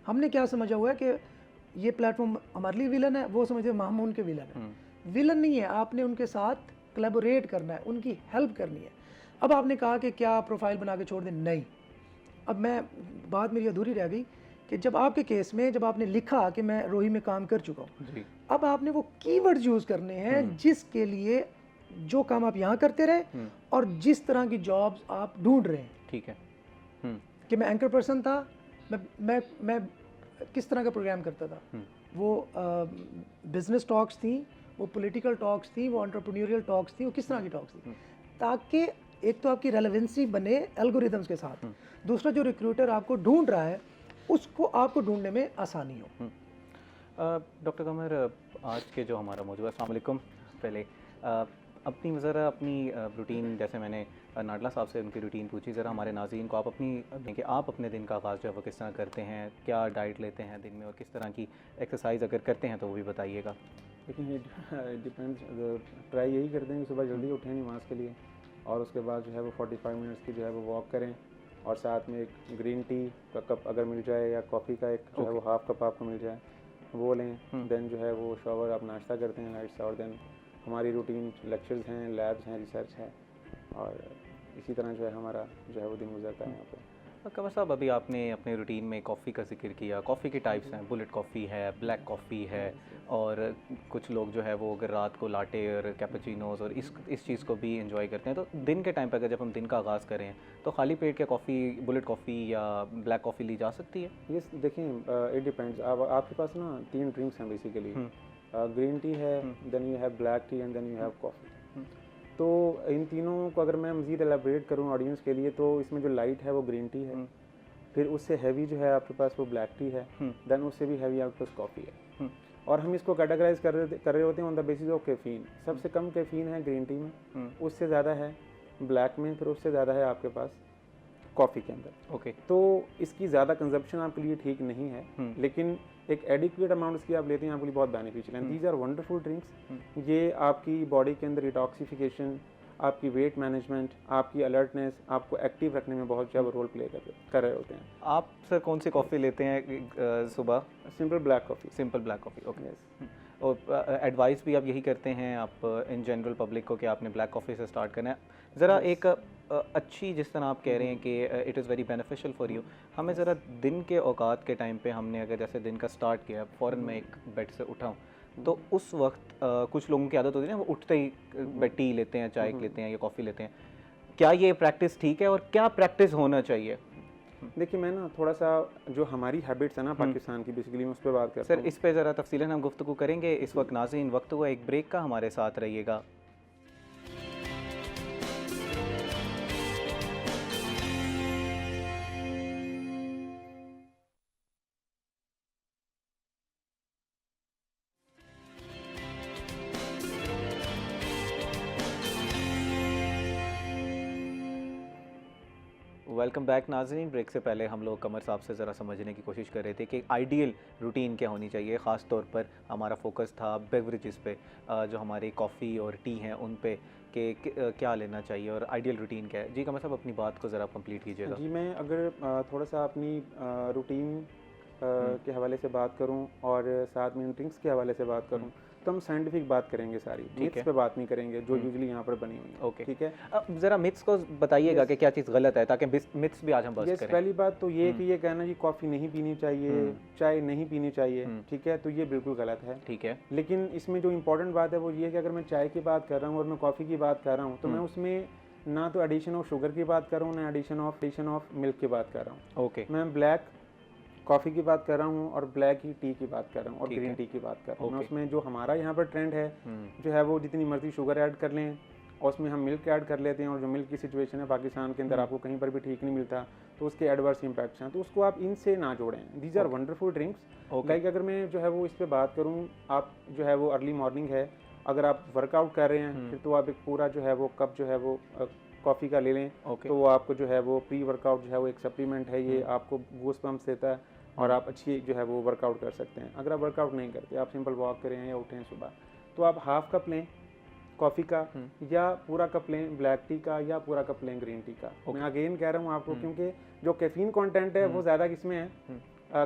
हमने क्या समझा हुआ है कि ये प्लेटफॉर्म हमारे लिए विलन है, वो समझते हैं हम उनके विलन है। विलन नहीं है, आपने उनके साथ कोलैबोरेट करना है, उनकी हेल्प करनी है। अब आपने कहा कि क्या प्रोफाइल बना के छोड़ दें, नहीं। अब बात मेरी अधूरी रह गई कि जब आपके केस में जब आपने लिखा कि मैं रोही में काम कर चुका हूँ, अब आपने वो कीवर्ड्स यूज़ करने हैं जिसके लिए जो काम आप यहाँ करते रहे और जिस तरह की जॉब्स आप ढूंढ रहे हैं। ठीक है। कि मैं एंकर पर्सन था, मैं किस तरह का प्रोग्राम करता था, वो बिजनेस टॉक्स थी, वो पॉलिटिकल टॉक्स थी, वो एंटरप्रेन्योरियल टॉक्स थी, वो किस तरह की टॉक्स थी, ताकि एक तो आपकी रेलेवेंसी बने एल्गोरिदम्स के साथ, दूसरा जो रिक्रूटर आपको ढूंढ रहा है उसको आपको ढूंढने में आसानी हो। डॉक्टर कमर, आज के जो हमारा मौजूद है, अस्सलाम वालेकुम। पहले अपनी ज़रा अपनी रूटीन, जैसे मैंने नाडला साहब से उनकी रूटीन पूछी, ज़रा हमारे नाज़रीन को आप कि आप अपने दिन का आगाज़ जो है वो किस तरह करते हैं, क्या डाइट लेते हैं दिन में और किस तरह की एक्सरसाइज अगर करते हैं तो वो भी बताइएगा। लेकिन डिपेंड्स, ट्राई यही करते हैं कि सुबह जल्दी उठें नमाज़ के लिए, और उसके बाद जो है वो 45 मिनट्स की जो है वो वॉक करें, और साथ में एक ग्रीन टी का कप अगर मिल जाए या कॉफ़ी का एक जो है वो हाफ़ कप आपको मिल जाए वो लें। देन जो है वो शावर, आप नाश्ता करते हैं लाइट सा, और देन हमारी रूटीन लेक्चर्स हैं, लैब्स हैं, रिसर्च है, और इसी तरह जो है हमारा जो है वो दिन गुजरता है यहाँ पे। कमर साहब, अभी आपने अपने रूटीन में कॉफ़ी का जिक्र किया। कॉफ़ी की टाइप्स हैं, बुलेट कॉफ़ी है, ब्लैक कॉफ़ी है, और कुछ लोग जो है वो अगर रात को लाटे और कैपुचिनोज़ और इस चीज़ को भी एंजॉय करते हैं। तो दिन के टाइम पर अगर जब हम दिन का आगाज़ करें तो खाली पेट क्या कॉफ़ी, बुलेट कॉफ़ी या ब्लैक कॉफ़ी ली जा सकती है? यस, देखें, इट डिपेंड्स। आपके पास ना 3 ड्रिंक्स हैं बेसिकली। ग्रीन टी है, then you have black tea, and then you have coffee. तो इन तीनों को अगर मैं मज़ीद एलाबरेट करूँ ऑडियंस के लिए, तो इसमें जो लाइट है वो ग्रीन टी है, फिर उससे हैवी जो है आपके पास वो ब्लैक टी है, देन उससे भी हैवी आपके पास कॉफ़ी है। और हम इसको कैटेगराइज कर रहे होते हैं on the basis of caffeine. सबसे कम कैफ़ीन है ग्रीन टी में, उससे ज़्यादा है ब्लैक में, फिर उससे ज़्यादा है आपके पास कॉफ़ी के अंदर। ओके। तो इसकी ज़्यादा कंजप्शन आपके लिए ठीक नहीं है, लेकिन एक एडिक्वेट अमाउंट इसकी आप लेते हैं आपके लिए बहुत बेनिफिशियल है। These are wonderful drinks. ये आपकी बॉडी के अंदर डिटॉक्सिफिकेशन, आपकी वेट मैनेजमेंट, आपकी अलर्टनेस, आपको एक्टिव रखने में बहुत ज़्यादा रोल प्ले कर रहे होते हैं। आप सर कौन सी कॉफ़ी लेते हैं सुबह? Simple black coffee. Simple black coffee, okay. और एडवाइस भी आप यही करते हैं आप इन जनरल पब्लिक को कि आपने ब्लैक कॉफ़ी से स्टार्ट करना है? ज़रा एक अच्छी, जिस तरह आप कह रहे हैं कि it is very beneficial for you, हमें ज़रा दिन के औकात के टाइम पे हमने अगर जैसे दिन का स्टार्ट किया, फ़ौरन मैं एक बेड से उठाऊँ, तो उस वक्त कुछ लोगों की आदत होती है ना, वो उठते ही टी लेते हैं, चाय लेते हैं या कॉफ़ी लेते हैं। क्या ये प्रैक्टिस ठीक है और क्या प्रैक्टिस होना चाहिए? देखिए, मैं ना थोड़ा सा जो हमारी हैबिट्स है ना पाकिस्तान की, बेसिकली मैं उस पर बात करता हूँ। सर, इस पे ज़रा तफसीलन हम गुफ्तगू करेंगे। इस वक्त नाज़रीन वक्त हुआ एक ब्रेक का, हमारे साथ रहिएगा। वेलकम बैक नाज़रीन। ब्रेक से पहले हम लोग कमर साहब से ज़रा समझने की कोशिश कर रहे थे कि आइडियल रूटीन क्या होनी चाहिए। ख़ास तौर पर हमारा फोकस था बेवरेजेस पे, जो हमारी कॉफ़ी और टी हैं उन पे, कि क्या लेना चाहिए और आइडियल रूटीन क्या है। जी कमर साहब, अपनी बात को ज़रा कंप्लीट कीजिएगा। जी, मैं अगर थोड़ा सा अपनी रूटीन के हवाले से बात करूं और साथ में ड्रिंक्स के हवाले से बात करूं, तो हम साइंटिफिक बात करेंगे, सारी मिथ्स पे बात नहीं करेंगे जो यूजुअली यहाँ पर बनी हुई है। ओके, ठीक है। अब ज़रा मिथ्स को बताइएगा कि क्या चीज़ गलत है, ताकि मिथ्स भी आज हम बात करें। पहली बात तो ये कि ये कहना कि कॉफ़ी नहीं पीनी चाहिए, चाय नहीं पीनी चाहिए, ठीक है, तो ये बिल्कुल गलत है। ठीक है। लेकिन इसमें जो इम्पोर्टेंट बात है वो ये है कि अगर मैं चाय की बात कर रहा हूँ और मैं कॉफ़ी की बात कर रहा हूँ, तो मैं उसमें ना तो एडिशन ऑफ शुगर की बात कर रहा हूँ, ना एडिशन ऑफ मिल्क की बात कर रहा हूँ। ओके। मैं ब्लैक कॉफ़ी की बात कर रहा हूँ और ब्लैक ही टी की बात कर रहा हूँ और ग्रीन टी की बात कर रहा हूँ। मैं उसमें जो हमारा यहाँ पर ट्रेंड है जो है वो जितनी मर्जी शुगर ऐड कर लें और उसमें हम मिल्क ऐड कर लेते हैं, और जो मिल्क की सिचुएशन है पाकिस्तान के अंदर आपको कहीं पर भी ठीक नहीं मिलता, तो उसके एडवर्स इम्पैक्ट्स हैं, तो उसको आप इनसे ना जोड़ें। These are wonderful drinks. Like अगर मैं जो है वो इस पर बात करूँ, आप जो है वो अर्ली मॉर्निंग है, अगर आप वर्कआउट कर रहे हैं फिर तो आप एक पूरा जो है वो कप जो है वो कॉफ़ी का ले लें। तो वो आपको जो है वो प्री वर्कआउट जो है वो एक सप्लीमेंट है, ये आपको बूस्ट पम्प्स देता है, और आप अच्छी जो है वो वर्कआउट कर सकते हैं। अगर आप वर्कआउट नहीं करते, आप सिंपल वॉक करें या उठें सुबह, तो आप हाफ कप लें कॉफ़ी का या पूरा कप लें ब्लैक टी का या पूरा कप लें ग्रीन टी का। मैं अगेन कह रहा हूँ आपको, क्योंकि जो कैफीन कंटेंट है वो ज़्यादा किसमें है,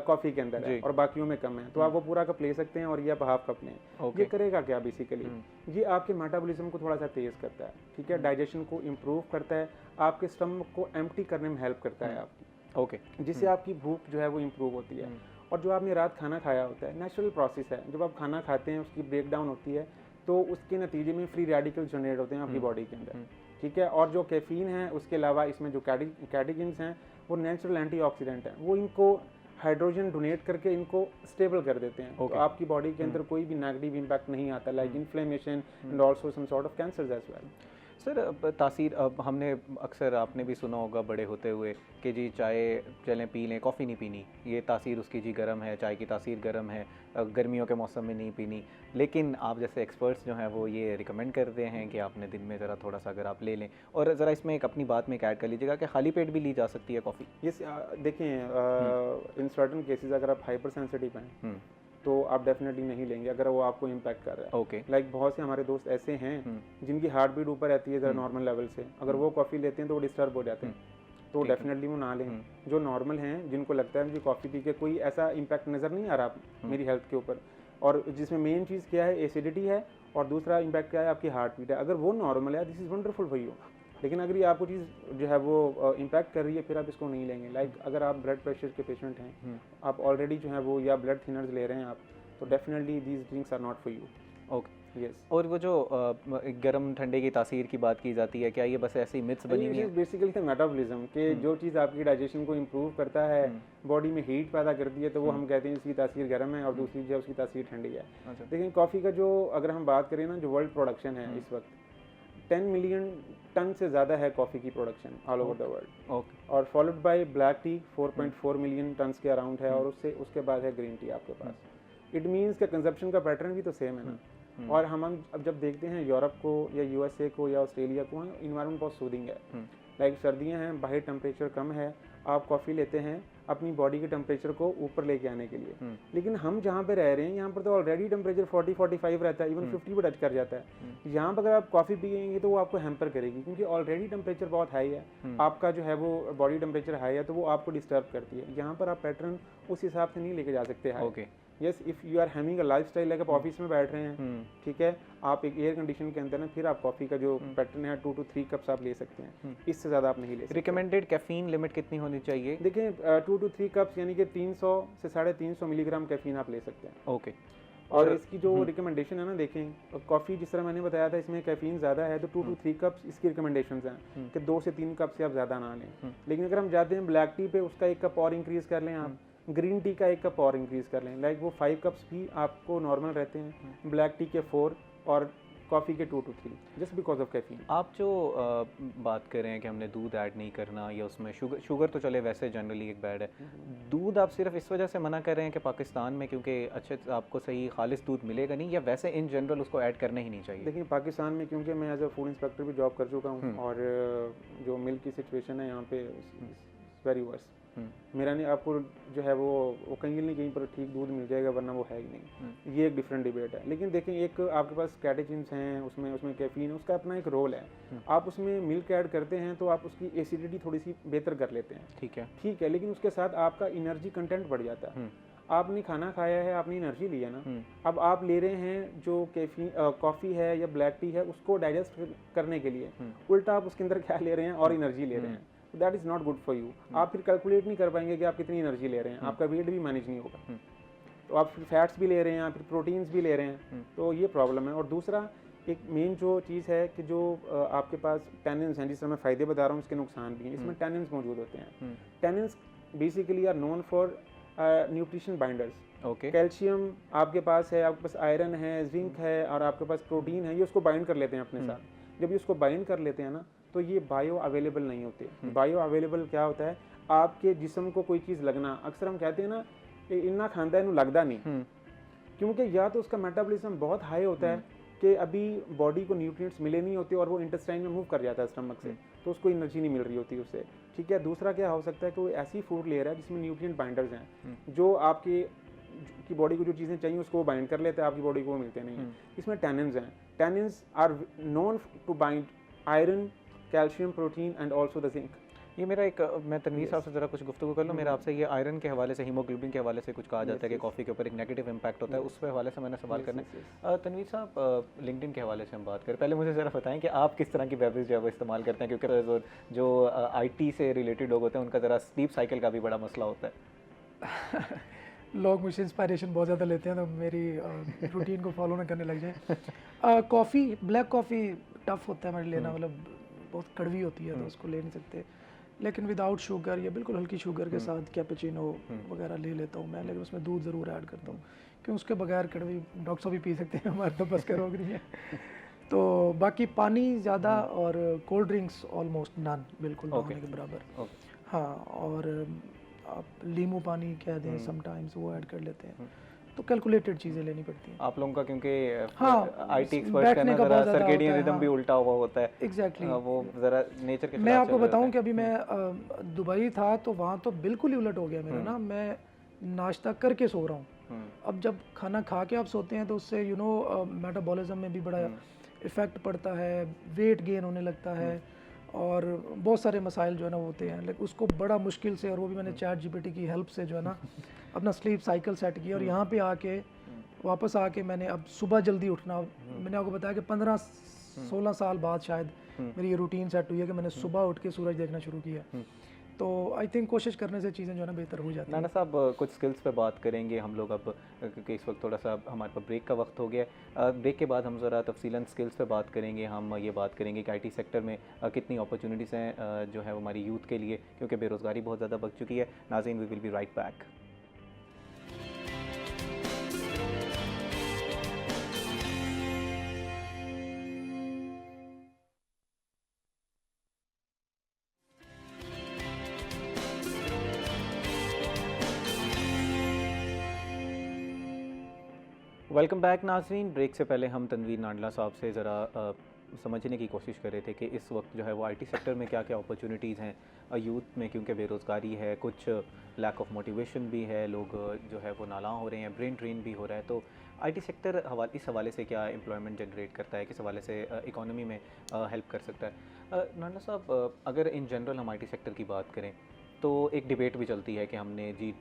कॉफ़ी के अंदर है और बाकियों में कम है, तो आप वो पूरा कप ले सकते हैं और ये आप हाफ कप लें। ये करेगा क्या बेसिकली, ये आपके मेटाबॉलिज्म को थोड़ा सा तेज़ करता है, ठीक है, डाइजेशन को इम्प्रूव करता है, आपके स्टमक को एम्प्टी करने में हेल्प करता है आपकी, ओके, जिससे आपकी भूख जो है वो इम्प्रूव होती है। और जो आपने रात खाना खाया होता है, नेचुरल प्रोसेस है, जब आप खाना खाते हैं उसकी ब्रेक डाउन होती है, तो उसके नतीजे में फ्री रेडिकल जनरेट होते हैं आपकी बॉडी के अंदर, ठीक है। और जो कैफीन है उसके अलावा इसमें जो कैटेकिन्स हैं वो नेचुरल एंटीऑक्सीडेंट हैं, वो इनको हाइड्रोजन डोनेट करके इनको स्टेबल कर देते हैं। तो आपकी बॉडी के अंदर कोई भी नेगेटिव इम्पैक्ट नहीं आता, like inflammation and also some sort of cancers as well. Sir तासीर, अब हमने अक्सर आपने भी सुना होगा बड़े होते हुए कि जी चाय चलें पी लें, कॉफ़ी नहीं पीनी, ये तासीर उसकी जी गर्म है, चाय की तासीर गर्म है, गर्मियों के मौसम में नहीं पीनी। लेकिन आप जैसे एक्सपर्ट्स जो हैं वो ये रिकमेंड करते हैं कि आपने दिन में ज़रा थोड़ा सा अगर आप ले लें। और ज़रा इसमें एक अपनी बात में एक ऐड कर लीजिएगा कि खाली पेट भी ली जा सकती है कॉफ़ी। यस, देखें इन सर्टन केसेस अगर आप हाइपर सेंसिटिव हैं तो आप डेफिनेटली नहीं लेंगे अगर वो आपको इम्पैक्ट कर रहा है। ओके, लाइक बहुत से हमारे दोस्त ऐसे हैं जिनकी हार्ट बीट ऊपर रहती है ज़रा नॉर्मल लेवल से, अगर वो कॉफ़ी लेते हैं तो वो डिस्टर्ब हो जाते हैं, तो डेफिनेटली वो ना लें। जो नॉर्मल हैं, जिनको लगता है मुझे कॉफ़ी पी के कोई ऐसा इम्पैक्ट नज़र नहीं आ रहा मेरी हेल्थ के ऊपर, और जिसमें मेन चीज़ क्या है, एसिडिटी है, और दूसरा इम्पैक्ट क्या है, आपकी हार्ट बीट है, अगर वो नॉर्मल है this is wonderful for you. लेकिन अगर ये आपको चीज़ जो है वो इम्पैक्ट कर रही है, फिर आप इसको नहीं लेंगे। लाइक अगर आप ब्लड प्रेशर के पेशेंट हैं, आप ऑलरेडी जो है वो या ब्लड थिनर्स ले रहे हैं आप, तो definitely these drinks are not for you. Okay, yes. और वो जो गर्म ठंडे की तासीर की बात की जाती है, क्या ये बस ऐसी मिथ्स बनी हुई है? बेसिकली द मेटाबॉलिज्म के जो चीज़ आपकी डाइजेशन को इम्प्रूव करता है, बॉडी में हीट पैदा करती है, तो वो हम कहते हैं इसकी तासीर गर्म है, और दूसरी जो है उसकी तासीर ठंडी है। लेकिन कॉफ़ी का जो अगर हम बात करें ना, जो वर्ल्ड प्रोडक्शन है इस वक्त 10 मिलियन टन से ज़्यादा है कॉफ़ी की production all over the world. Okay, और followed by black tea 4.4 million tons के अराउंड है, और उसके बाद है ग्रीन टी आपके पास। इट मीन्स का कंजप्शन का पैटर्न भी तो सेम है ना। और हम अब जब देखते हैं यूरोप को या यूएसए को या ऑस्ट्रेलिया को, इन्वायरमेंट बहुत सूदिंग है, लाइक सर्दियां हैं, बाहर टेम्परेचर कम है, आप कॉफ़ी लेते हैं अपनी बॉडी के टेम्परेचर को ऊपर लेके आने के लिए। लेकिन हम जहाँ पे रह रहे हैं यहाँ पर तो ऑलरेडी टेम्परेचर 40-45 रहता है, इवन 50 भी टच कर जाता है। यहाँ पर अगर आप कॉफ़ी पिएंगे तो वो आपको हैम्पर करेगी, क्योंकि ऑलरेडी टेम्परेचर बहुत हाई है, आपका जो है वो बॉडी टेम्परेचर हाई है, तो वो आपको डिस्टर्ब करती है। यहाँ पर आप पैटर्न उस हिसाब से नहीं लेके जा सकते हैं। Okay, yes, if you are having a lifestyle like आप ऑफिस में बैठ रहे हैं, ठीक है, आप एक एयर कंडीशन के अंदर ना, फिर आप कॉफ़ी का जो पैटर्न है 2 to 3 कप्स आप ले सकते हैं, इससे ज़्यादा आप नहीं ले सकते। रिकमेंडेड कैफीन लिमिट कितनी होनी चाहिए? देखिए 2 to 3 कप्स यानी कि 300 से 350 मिलीग्राम कैफीन आप ले सकते हैं। ओके, और इसकी जो रिकमेंडेशन है ना, देखें कॉफ़ी जिस तरह मैंने बताया था इसमें कैफीन ज़्यादा है, तो 2 to 3 कप्स इसकी रिकमेंडेशन हैं कि 2 से 3 कप से आप ज़्यादा ना लें। लेकिन अगर हम जाते हैं ब्लैक टी पे, उसका 1 कप और इंक्रीज़ कर लें आप, ग्रीन टी का 1 कप और इंक्रीज़ कर लें, लाइक वो 5 कप्स भी आपको नॉर्मल रहते हैं, ब्लैक टी के 4 और कॉफ़ी के 2 to 3, just because of caffeine. आप जो बात कर रहे हैं कि हमने दूध ऐड नहीं करना या उसमें शुगर तो चले वैसे जनरली एक बैड है, दूध आप सिर्फ इस वजह से मना कर रहे हैं कि पाकिस्तान में क्योंकि अच्छे आपको सही खालिस दूध मिलेगा नहीं, या वैसे इन जनरल उसको ऐड करना ही नहीं चाहिए? देखिए पाकिस्तान में क्योंकि मैं एज अ फूड इंस्पेक्टर भी जॉब कर चुका हूँ, और जो मिल्क की सिचुएशन है यहाँ पे वेरी वर्स। मेरा नहीं, आपको जो है वो कहीं नहीं कहीं पर ठीक दूध मिल जाएगा, वरना वो है ही नहीं। ये एक डिफरेंट डिबेट है। लेकिन देखें, एक आपके पास कैटेकिन्स हैं, उसमें कैफीन है, उसका अपना एक रोल है। आप उसमें मिल्क ऐड करते हैं तो आप उसकी एसिडिटी थोड़ी सी बेहतर कर लेते हैं, ठीक है, लेकिन उसके साथ आपका एनर्जी कंटेंट बढ़ जाता है। आपने खाना खाया है, आपने एनर्जी लिया ना, अब आप ले रहे हैं जो कैफीन कॉफ़ी है या ब्लैक टी है, उसको डाइजेस्ट करने के लिए उल्टा आप उसके अंदर क्या ले रहे हैं, और एनर्जी ले रहे हैं। That is not good for you. आप फिर कैलकुलेट नहीं कर पाएंगे कि आप कितनी एनर्जी ले रहे हैं, आपका वेट भी मैनेज नहीं होगा, तो आप फिर फैट्स भी ले रहे हैं, फिर प्रोटीन्स भी ले रहे हैं, तो ये प्रॉब्लम है। और दूसरा एक मेन जो चीज़ है कि जो आपके पास टैनिन्स हैं, जिस तरह मैं फ़ायदे बता रहा हूँ उसके नुकसान भी हैं, इसमें टैनिन्स मौजूद होते हैं। Tannins basically are known for nutrition binders. Okay, calcium आपके पास है, आपके पास आयरन है, जिंक है, और आपके पास प्रोटीन है, ये उसको बाइंड कर लेते हैं अपने साथ। जब ये उसको बाइंड कर लेते हैं ना, तो ये बायो अवेलेबल नहीं होते। बायो अवेलेबल क्या होता है, आपके जिस्म को कोई चीज़ लगना, अक्सर हम कहते हैं ना इन्ना खांदा इनू लगता नहीं, क्योंकि या तो उसका मेटाबॉलिज्म बहुत हाई होता है, कि अभी बॉडी को न्यूट्रिएंट्स मिले नहीं होते और वो इंटेस्टाइन में मूव कर जाता है स्टमक से, तो उसको एनर्जी नहीं मिल रही होती उससे, ठीक है। दूसरा क्या हो सकता है कि वो ऐसी फूड लेयर है जिसमें न्यूट्रिएंट बाइंडर्स हैं जो आपकी की बॉडी को जो चीज़ें चाहिए उसको वो बाइंड कर लेते हैं, आपकी बॉडी को वो मिलते नहीं हैं। इसमें टैनिन्स हैं, tannins are known to bind iron, calcium, protein and also the zinc. ये मेरा एक मैं तनवीर साहब से ज़रा कुछ गुफ्तगू कर लूँ। मेरा आपसे ये आयरन के हवाले से, हीमोग्लोबिन के हवाले से कुछ कहा जाता है कि कॉफ़ी के ऊपर एक नेगेटिव इम्पैक्ट होता है, उस हवाले से मैंने सवाल करना है। तनवीर साहब, लिंक्डइन के हवाले से हम बात करें, पहले मुझे ज़रा बताएं कि आप किस तरह की बेवरेज जो है वो इस्तेमाल करते हैं, क्योंकि जो IT से रिलेटेड लोग होते हैं उनका ज़रा स्लीप साइकिल का भी बड़ा मसला होता है। लोग मुझसे इंस्पायरेशन बहुत ज़्यादा लेते हैं तो मेरी रूटीन को फॉलो ना करने लग जाए। कॉफ़ी, ब्लैक कॉफ़ी टफ़ होता है मेरे लेना, मतलब बहुत कड़वी होती है तो उसको ले नहीं सकते, लेकिन विदाउट शुगर या बिल्कुल हल्की शुगर के साथ कैपेचिनो वगैरह ले लेता हूँ मैं, लेकिन उसमें दूध ज़रूर ऐड करता हूँ क्योंकि उसके बगैर कड़वी डॉक्टर साहब भी पी सकते हैं, हमारे तो बस का रोग नहीं है। तो बाकी पानी ज़्यादा और कोल्ड ड्रिंक्स ऑलमोस्ट नन, बिल्कुल ना होने के बराबर। हाँ, और आप नींबू पानी कह दें समटाइम्स वो ऐड कर लेते हैं, तो कैलकुलेटेड चीज़ें लेनी पड़ती हैं आप लोगों का, क्योंकि हाँ, IT एक्सपर्ट का ना ज़रा सर्केडियन रिदम भी उल्टा हुआ होता है। एग्जैक्टली वो ज़रा नेचर के मैं आपको बताऊं कि अभी मैं दुबई था तो वहाँ तो बिल्कुल ही उलट हो गया मेरा ना, मैं नाश्ता करके सो रहा हूँ। अब जब खाना खा के आप सोते हैं तो उससे मेटाबॉलिज्म में भी बड़ा इफ़ेक्ट पड़ता है, वेट गेन होने लगता है और बहुत सारे मसाइल जो है ना होते हैं, लेकिन उसको बड़ा मुश्किल से, और वो भी मैंने चैट GPT की हेल्प से जो है ना अपना स्लीप साइकिल सेट किया, और यहाँ पे आके वापस आके मैंने अब सुबह जल्दी उठना, मैंने आपको बताया कि 15-16 साल बाद शायद मेरी ये रूटीन सेट हुई है कि मैंने सुबह उठ के सूरज देखना शुरू किया। तो आई थिंक कोशिश करने से चीज़ें जो है ना बेहतर हो जाती हैं। नाना साहब, कुछ स्किल्स पे बात करेंगे हम लोग अब, क्योंकि इस वक्त थोड़ा सा हमारे पास ब्रेक का वक्त हो गया है। ब्रेक के बाद हम ज़रा तफसीलन स्किल्स पे बात करेंगे। हम ये बात करेंगे कि IT सेक्टर में कितनी अपॉर्चुनिटीज़ हैं जो है वो हमारी यूथ के लिए, क्योंकि बेरोज़गारी बहुत ज़्यादा बढ़ चुकी है। नाज़रीन, we will be right back. Welcome back नाजरीन। ब्रेक से पहले हम तनवीर नांडला साहब से ज़रा समझने की कोशिश कर रहे थे कि इस वक्त जो है वो IT सेक्टर में क्या क्या अपॉर्चुनिटीज़ हैं यूथ में, क्योंकि बेरोज़गारी है, कुछ लैक ऑफ मोटिवेशन भी है, लोग जो है वो नालां हो रहे हैं, ब्रेन ड्रेन भी हो रहा है। तो IT सेक्टर इस हवाले से क्या एम्प्लॉयमेंट जनरेट करता है, किस हवाले से इकोनॉमी में हेल्प कर सकता है? नांडला साहब, अगर इन जनरल हम IT सेक्टर की बात करें तो एक डिबेट भी चलती है कि हमने जी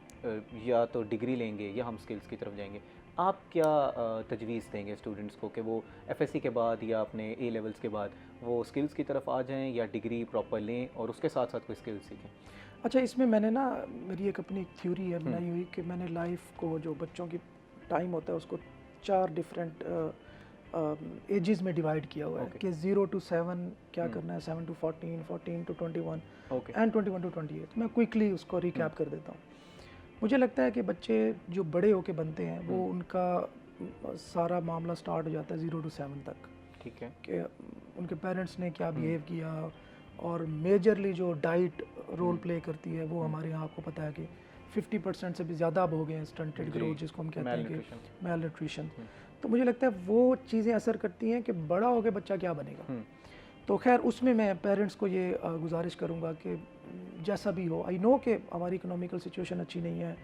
या तो डिग्री लेंगे या हम स्किल्स की तरफ जाएंगे। आप क्या तजवीज़ देंगे स्टूडेंट्स को कि वो FSC के बाद या अपने A लेवल्स के बाद वो स्किल्स की तरफ आ जाएं या डिग्री प्रॉपर लें और उसके साथ साथ कोई स्किल्स सीखें? अच्छा, इसमें मैंने ना मेरी एक अपनी थ्योरी है बनाई हुई कि मैंने लाइफ को, जो बच्चों की टाइम होता है उसको 4 डिफरेंट एजेस में डिवाइड किया हुआ है कि 0 to 7 क्या करना है, 7 to 14, 14 to 21 एंड 21 to 28। मैं क्विकली उसको रिकैप कर देता हूँ। मुझे लगता है कि बच्चे जो बड़े होके बनते हैं वो उनका सारा मामला स्टार्ट हो जाता है 0 to 7 तक, ठीक है, कि उनके पेरेंट्स ने क्या बिहेव किया, और मेजरली जो डाइट रोल प्ले करती है वो हमारे यहाँ आपको पता है कि 50% से भी ज़्यादा अब हो गए हैं स्टंटेड ग्रोथ, जिसको हम कहते हैं कि मेल न्यूट्रिशन। तो मुझे लगता है वो चीज़ें असर करती हैं कि बड़ा होकर बच्चा क्या बनेगा। तो खैर उसमें मैं पेरेंट्स को ये गुजारिश करूँगा कि जैसा भी हो, आई नो कि हमारी इकोनॉमिकल सिचुएशन अच्छी नहीं है,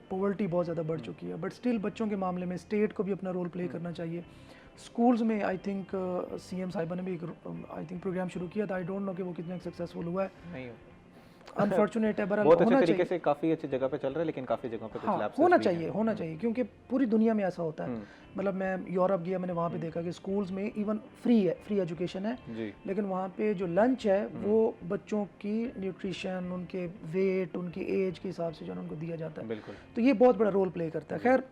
पॉवर्टी बहुत ज़्यादा बढ़ चुकी है, बट स्टिल बच्चों के मामले में स्टेट को भी अपना रोल प्ले करना चाहिए। स्कूल्स में आई थिंक CM साहिबा ने भी एक प्रोग्राम शुरू किया था, आई डोंट नो कि वो कितना सक्सेसफुल हुआ है, नहीं अनफॉर्चुनेट है, बहुत अच्छे तरीके से काफ़ी अच्छी जगह पे चल रहा है, लेकिन काफ़ी जगहों पे कुछ लैप्सेस होना चाहिए, क्योंकि पूरी दुनिया में ऐसा होता है। मतलब मैं यूरोप गया, मैंने वहाँ पे देखा कि स्कूल्स में इवन फ्री एजुकेशन है, लेकिन वहाँ पे जो लंच है वो बच्चों की न्यूट्रिशन, उनके वेट, उनकी एज के हिसाब से जो है उनको दिया जाता है। तो ये बहुत बड़ा रोल प्ले करता है। खैर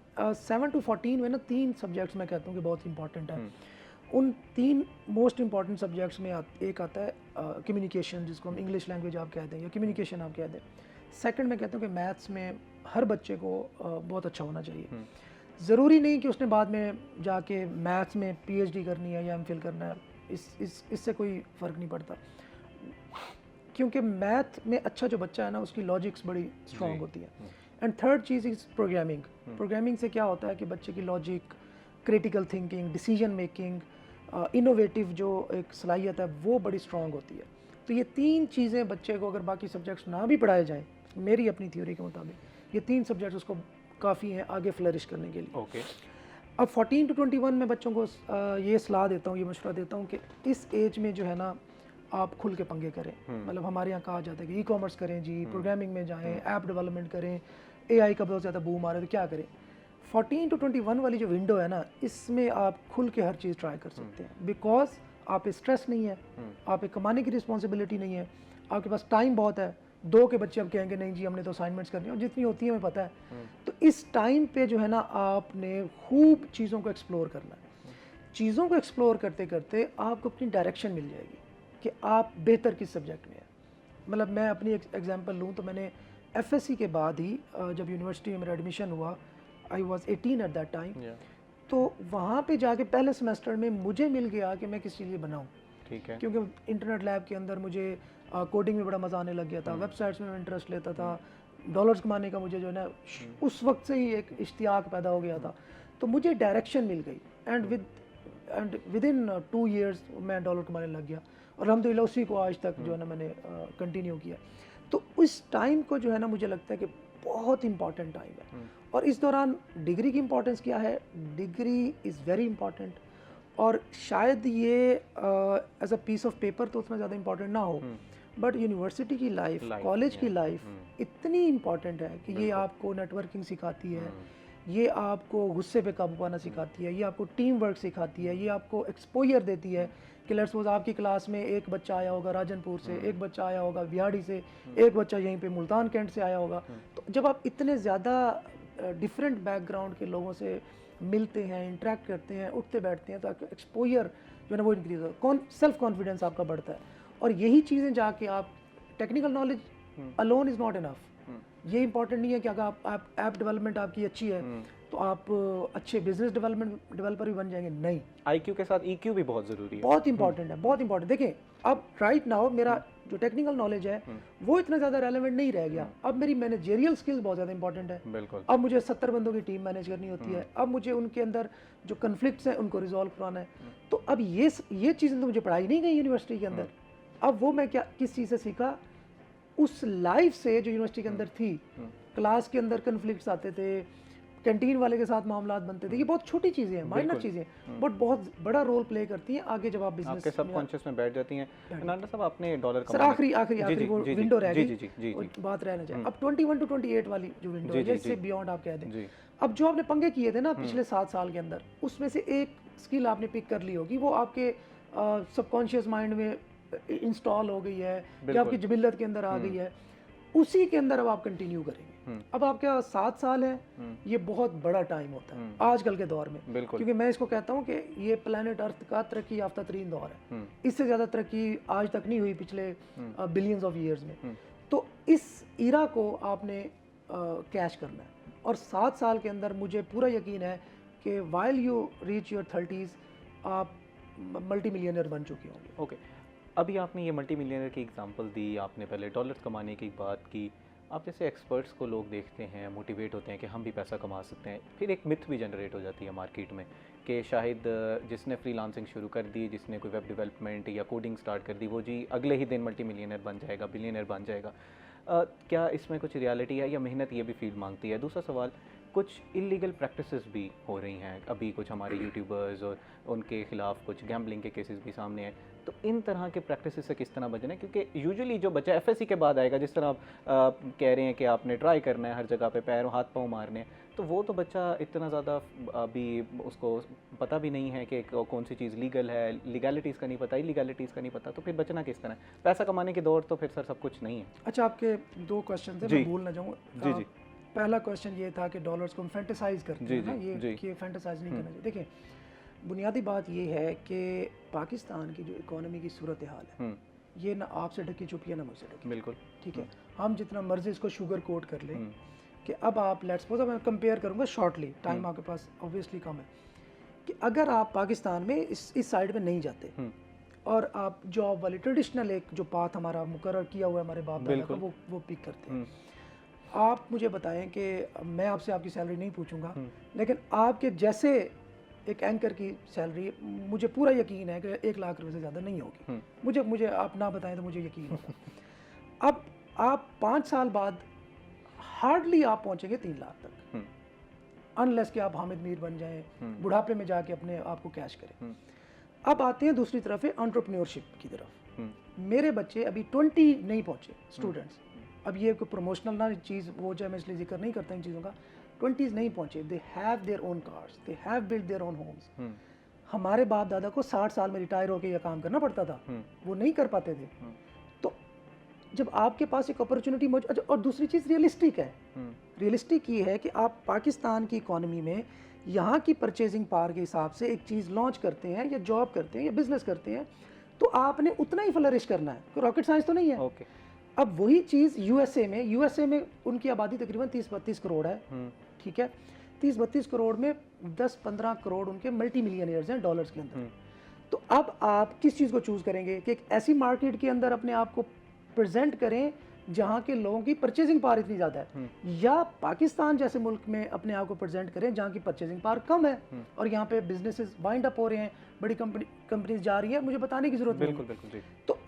7 to 14 में ना 3 सब्जेक्ट्स मैं कहता हूँ कि बहुत इंपॉर्टेंट है। उन 3 मोस्ट इंपॉर्टेंट सब्जेक्ट्स में एक आता है कम्युनिकेशन, जिसको हम इंग्लिश लैंग्वेज आप कहते हैं या कम्युनिकेशन आप कहते हैं। सेकंड मैं कहता हूँ कि मैथ्स में हर बच्चे को बहुत अच्छा होना चाहिए। ज़रूरी नहीं कि उसने बाद में जाके मैथ्स में PhD करनी है या MPhil करना है, इससे कोई फ़र्क नहीं पड़ता, क्योंकि मैथ में अच्छा जो बच्चा है ना उसकी लॉजिक्स बड़ी स्ट्रॉन्ग होती है। And third cheese is programming. Programming से क्या होता है कि बच्चे की logic, critical thinking, decision making, innovative जो एक सलाहियत है वो बड़ी स्ट्रॉन्ग होती है। तो ये 3 चीज़ें बच्चे को अगर बाकी सब्जेक्ट्स ना भी पढ़ाए जाएँ, मेरी अपनी थ्योरी के मुताबिक ये 3 सब्जेक्ट्स उसको काफ़ी हैं आगे फ्लरिश करने के लिए। ओके। अब 14 to 21 में बच्चों को ये सलाह देता हूँ, ये मशवरा देता हूँ कि इस एज में जो है ना आप खुल के पंगे करें। मतलब हमारे यहाँ कहा जाता है कि ई-कॉमर्स करें जी, प्रोग्रामिंग में जाएं, ऐप डेवलपमेंट करें, एआई का बहुत ज़्यादा बूम आ रहा है तो क्या करें। 14 to 21 वाली जो विंडो है ना, इसमें आप खुल के हर चीज़ ट्राई कर सकते हैं, बिकॉज आप पे स्ट्रेस नहीं है, आप पे कमाने की रिस्पॉन्सिबिलिटी नहीं है, आपके पास टाइम बहुत है। 2 के बच्चे अब कहेंगे नहीं जी हमने तो असाइनमेंट्स करनी है, और जितनी होती है हमें पता है। तो इस टाइम पे जो है ना आपने खूब चीज़ों को एक्सप्लोर करना है। चीज़ों को एक्सप्लोर करते करते आपको अपनी डायरेक्शन मिल जाएगी कि आप बेहतर किस सब्जेक्ट में है। मतलब मैं अपनी एक एग्जांपल लूँ तो मैंने एफएससी के बाद ही जब यूनिवर्सिटी में मेरा एडमिशन हुआ, I was 18 at that time, तो वहाँ पे जाके पहले सेमेस्टर में मुझे मिल गया कि मैं किस चीज़ बनाऊँ। ठीक है। क्योंकि इंटरनेट लैब के अंदर मुझे कोडिंग में बड़ा मज़ा आने लग गया था, वेबसाइट्स में इंटरेस्ट लेता था, डॉलर्स कमाने का मुझे जो है ना उस वक्त से ही एक इश्तियाक पैदा हो गया था। तो मुझे डायरेक्शन मिल गई एंड विद इन 2 years मैं डॉलर कमाने लग गया, और अल्हम्दुलिल्लाह उसी को आज तक जो है ना मैंने कंटिन्यू किया। तो उस टाइम को जो है ना मुझे लगता है कि बहुत इंपॉर्टेंट टाइम है। और इस दौरान डिग्री की इंपॉर्टेंस क्या है, डिग्री इज़ वेरी इंपॉर्टेंट, और शायद ये as a piece of paper तो उतना ज़्यादा इंपॉर्टेंट ना हो, बट यूनिवर्सिटी की लाइफ, कॉलेज की लाइफ इतनी इंपॉर्टेंट है कि ये आपको नेटवर्किंग सिखाती है, ये आपको गुस्से पे काबू पाना सिखाती है, ये आपको टीम वर्क सिखाती है, ये आपको एक्सपोजर देती है कि लेट्स सपोज आपकी क्लास में एक बच्चा आया होगा राजनपुर से, एक बच्चा आया होगा बिहाड़ी से, एक बच्चा यहीं पे मुल्तान कैंट से आया होगा। तो जब आप इतने ज़्यादा डिफरेंट बैकग्राउंड के लोगों से मिलते हैं, इंटरेक्ट करते हैं, उठते बैठते हैं, तो आपका एक्सपोजर जो है ना वो इंक्रीज होता है, सेल्फ कॉन्फिडेंस आपका बढ़ता है। और यही चीज़ें जाके आप technical knowledge alone is not enough. ये इंपॉर्टेंट नहीं है कि अगर आप ऐप डेवलपमेंट आपकी अच्छी है तो आप अच्छे बिजनेस डेवलपर भी बन जाएंगे, नहीं। आईक्यू के साथ ईक्यू भी बहुत ज़रूरी है, बहुत इंपॉर्टेंट है, बहुत इंपॉर्टेंट। देखें अब राइट नाउ मेरा जो टेक्निकल नॉलेज है वो इतना ज़्यादा रेलेवेंट नहीं रह गया। अब मेरी मैनेजेरियल स्किल्स बहुत ज़्यादा इंपॉर्टेंट है। बिल्कुल। अब मुझे 70 बंदों की टीम मैनेज करनी होती है, अब मुझे उनके अंदर जो कन्फ्लिक्ट्स हैं उनको रिजॉल्व कराना है। तो अब ये चीज़ें तो मुझे पढ़ाई नहीं गई यूनिवर्सिटी के अंदर। अब वो मैं किस चीज़ से सीखा, उस लाइफ से जो यूनिवर्सिटी के अंदर थी। क्लास के अंदर कन्फ्लिक्ट्स आते थे, कैंटीन वाले के साथ मामलात बनते थे, ये बहुत छोटी चीज़ें हैं, माइनर चीज़ें, बट बहुत बड़ा रोल प्ले करती हैं आगे जब आप बिजनेस आपके सबकॉन्शियस में बैठ जाती हैं। नाना साहब आपने डॉलर सर आखिरी वो विंडो रह गई, जी बात रहना चाहिए। अब 21 to 28 वाली जो विंडो है, इससे बियॉन्ड आप कह दें। जी। अब जो आपने पंगे किए थे ना पिछले 7 साल के अंदर, उसमें से एक स्किल आपने पिक कर ली होगी, वो आपके सबकॉन्शियस माइंड में इंस्टॉल हो गई है या आपकी जिबिल्लत के अंदर आ गई है, उसी के अंदर अब आप कंटिन्यू करेंगे। अब आपके 7 साल है, ये बहुत बड़ा टाइम होता है आजकल के दौर में, क्योंकि मैं इसको कहता हूँ कि ये प्लेनेट अर्थ का तरक्की याफ्ता तरीन दौर है। इससे ज़्यादा तरक्की आज तक नहीं हुई पिछले बिलियंस ऑफ ईयर्स में। तो इस इरा को आपने कैच करना है, और 7 साल के अंदर मुझे पूरा यकीन है कि while you reach your 30s आप मल्टी मिलियनर बन चुके होंगे। ओके, अभी आपने ये मल्टी मिलियनर की एग्जांपल दी, आपने पहले डॉलर्स कमाने की बात की। आप जैसे एक्सपर्ट्स को लोग देखते हैं, मोटिवेट होते हैं कि हम भी पैसा कमा सकते हैं, फिर एक मिथ भी जनरेट हो जाती है मार्केट में कि शायद जिसने फ्रीलांसिंग शुरू कर दी, जिसने कोई वेब डेवलपमेंट या कोडिंग स्टार्ट कर दी, वो जी अगले ही दिन मल्टी मिलियनर बन जाएगा, बिलियनर बन जाएगा। क्या इसमें कुछ रियलिटी है या मेहनत ये भी फील्ड मांगती है? दूसरा सवाल, कुछ इलीगल प्रैक्टिसेस भी हो रही हैं, अभी कुछ हमारे यूट्यूबर्स और उनके ख़िलाफ़ कुछ गैम्बलिंग के केसेस भी सामने हैं, तो इन तरह के प्रैक्टिसेस से किस तरह बचना है? क्योंकि यूजुअली जो बच्चा एफएससी के बाद आएगा, जिस तरह आप कह रहे हैं कि आपने ट्राई करना है हर जगह पे, पैरों हाथ पाँव मारने हैं, तो वो तो बच्चा इतना ज़्यादा अभी उसको पता भी नहीं है कि कौन सी चीज़ लीगल है, लीगैलिटीज़ का नहीं पता, इलीगैलिटीज़ का नहीं पता, तो फिर बचना किस तरह? पैसा कमाने के दौर तो फिर सर सब कुछ नहीं है। अच्छा, आपके 2 क्वेश्चन थे, मैं भूल ना जाऊँ। जी। पहला क्वेश्चन ये था कि डॉलर्स को हम फैंटेसाइज करते हैं ना, ये कि फैंटेसाइज नहीं करना चाहिए। देखिए, बुनियादी बात ये है कि पाकिस्तान की जो इकोनॉमी की सूरत हाल है, ये ना आपसे ढकी छुपी है ना मुझसे ढकी। बिल्कुल ठीक है, हम जितना मर्जी इसको शुगर कोट कर लें कि अब आप लेट्स सपोज, मैं कंपेयर करूँगा शॉर्टली, टाइम आपके पास ऑब्वियसली कम है, कि अगर आप पाकिस्तान में इस साइड में नहीं जाते और आप जॉब वाली ट्रेडिशनल एक जो पाथ हमारा मुकर्रर किया हुआ है हमारे बाप दादा का, वो पिक करते हैं। आप मुझे बताएं कि मैं आपसे आपकी सैलरी नहीं पूछूंगा, लेकिन आपके जैसे एक एंकर की सैलरी मुझे पूरा यकीन है कि 1 लाख रुपए से ज़्यादा नहीं होगी। मुझे मुझे आप ना बताएं तो मुझे यकीन होगा। अब आप 5 साल बाद हार्डली आप पहुंचेंगे 3 लाख तक, अनलेस कि आप हामिद मीर बन जाएं, बुढ़ापे में जाके अपने आप को कैश करें। अब आते हैं दूसरी तरफ है एंटरप्रेन्योरशिप की तरफ। मेरे बच्चे अभी 20 नहीं पहुंचे स्टूडेंट्स, अब ये कोई प्रमोशनल ना चीज़ वो जो मैं इसलिए जिक्र नहीं करता इन चीज़ों का, 20s नहीं पहुंचे, they have their own cars, they have built their own homes. हमारे बाप दादा को 60 साल में रिटायर होकर यह काम करना पड़ता था, वो नहीं कर पाते थे। तो जब आपके पास एक अपॉर्चुनिटी मौजूद, और दूसरी चीज़ रियलिस्टिक है, रियलिस्टिक ये है कि आप पाकिस्तान की इकोनॉमी में यहाँ की परचेजिंग पावर के हिसाब से एक चीज़ लॉन्च करते हैं या जॉब करते हैं या बिजनेस करते हैं, तो आपने उतना ही फ्लरिश करना है, कोई रॉकेट साइंस तो नहीं है। अब वही चीज़ यूएसए में उनकी आबादी तकरीबन 30-32 करोड़ है, ठीक है। 30-32 करोड़ में 10-15 करोड़ उनके मल्टी मिलियनियर्स हैं डॉलर्स के अंदर। तो अब आप किस चीज़ को चूज़ करेंगे कि एक ऐसी मार्केट के अंदर अपने आप को प्रेजेंट करें जहाँ के लोगों की परचेजिंग पावर इतनी ज़्यादा है, या पाकिस्तान जैसे मुल्क में अपने आप को प्रेजेंट करें जहाँ की परचेजिंग पावर कम है और यहाँ पे बिजनेसेस वाइंड अप हो रहे हैं, बड़ी कंपनीज जा रही है, मुझे बताने की जरूरत नहीं। बिल्कुल। तो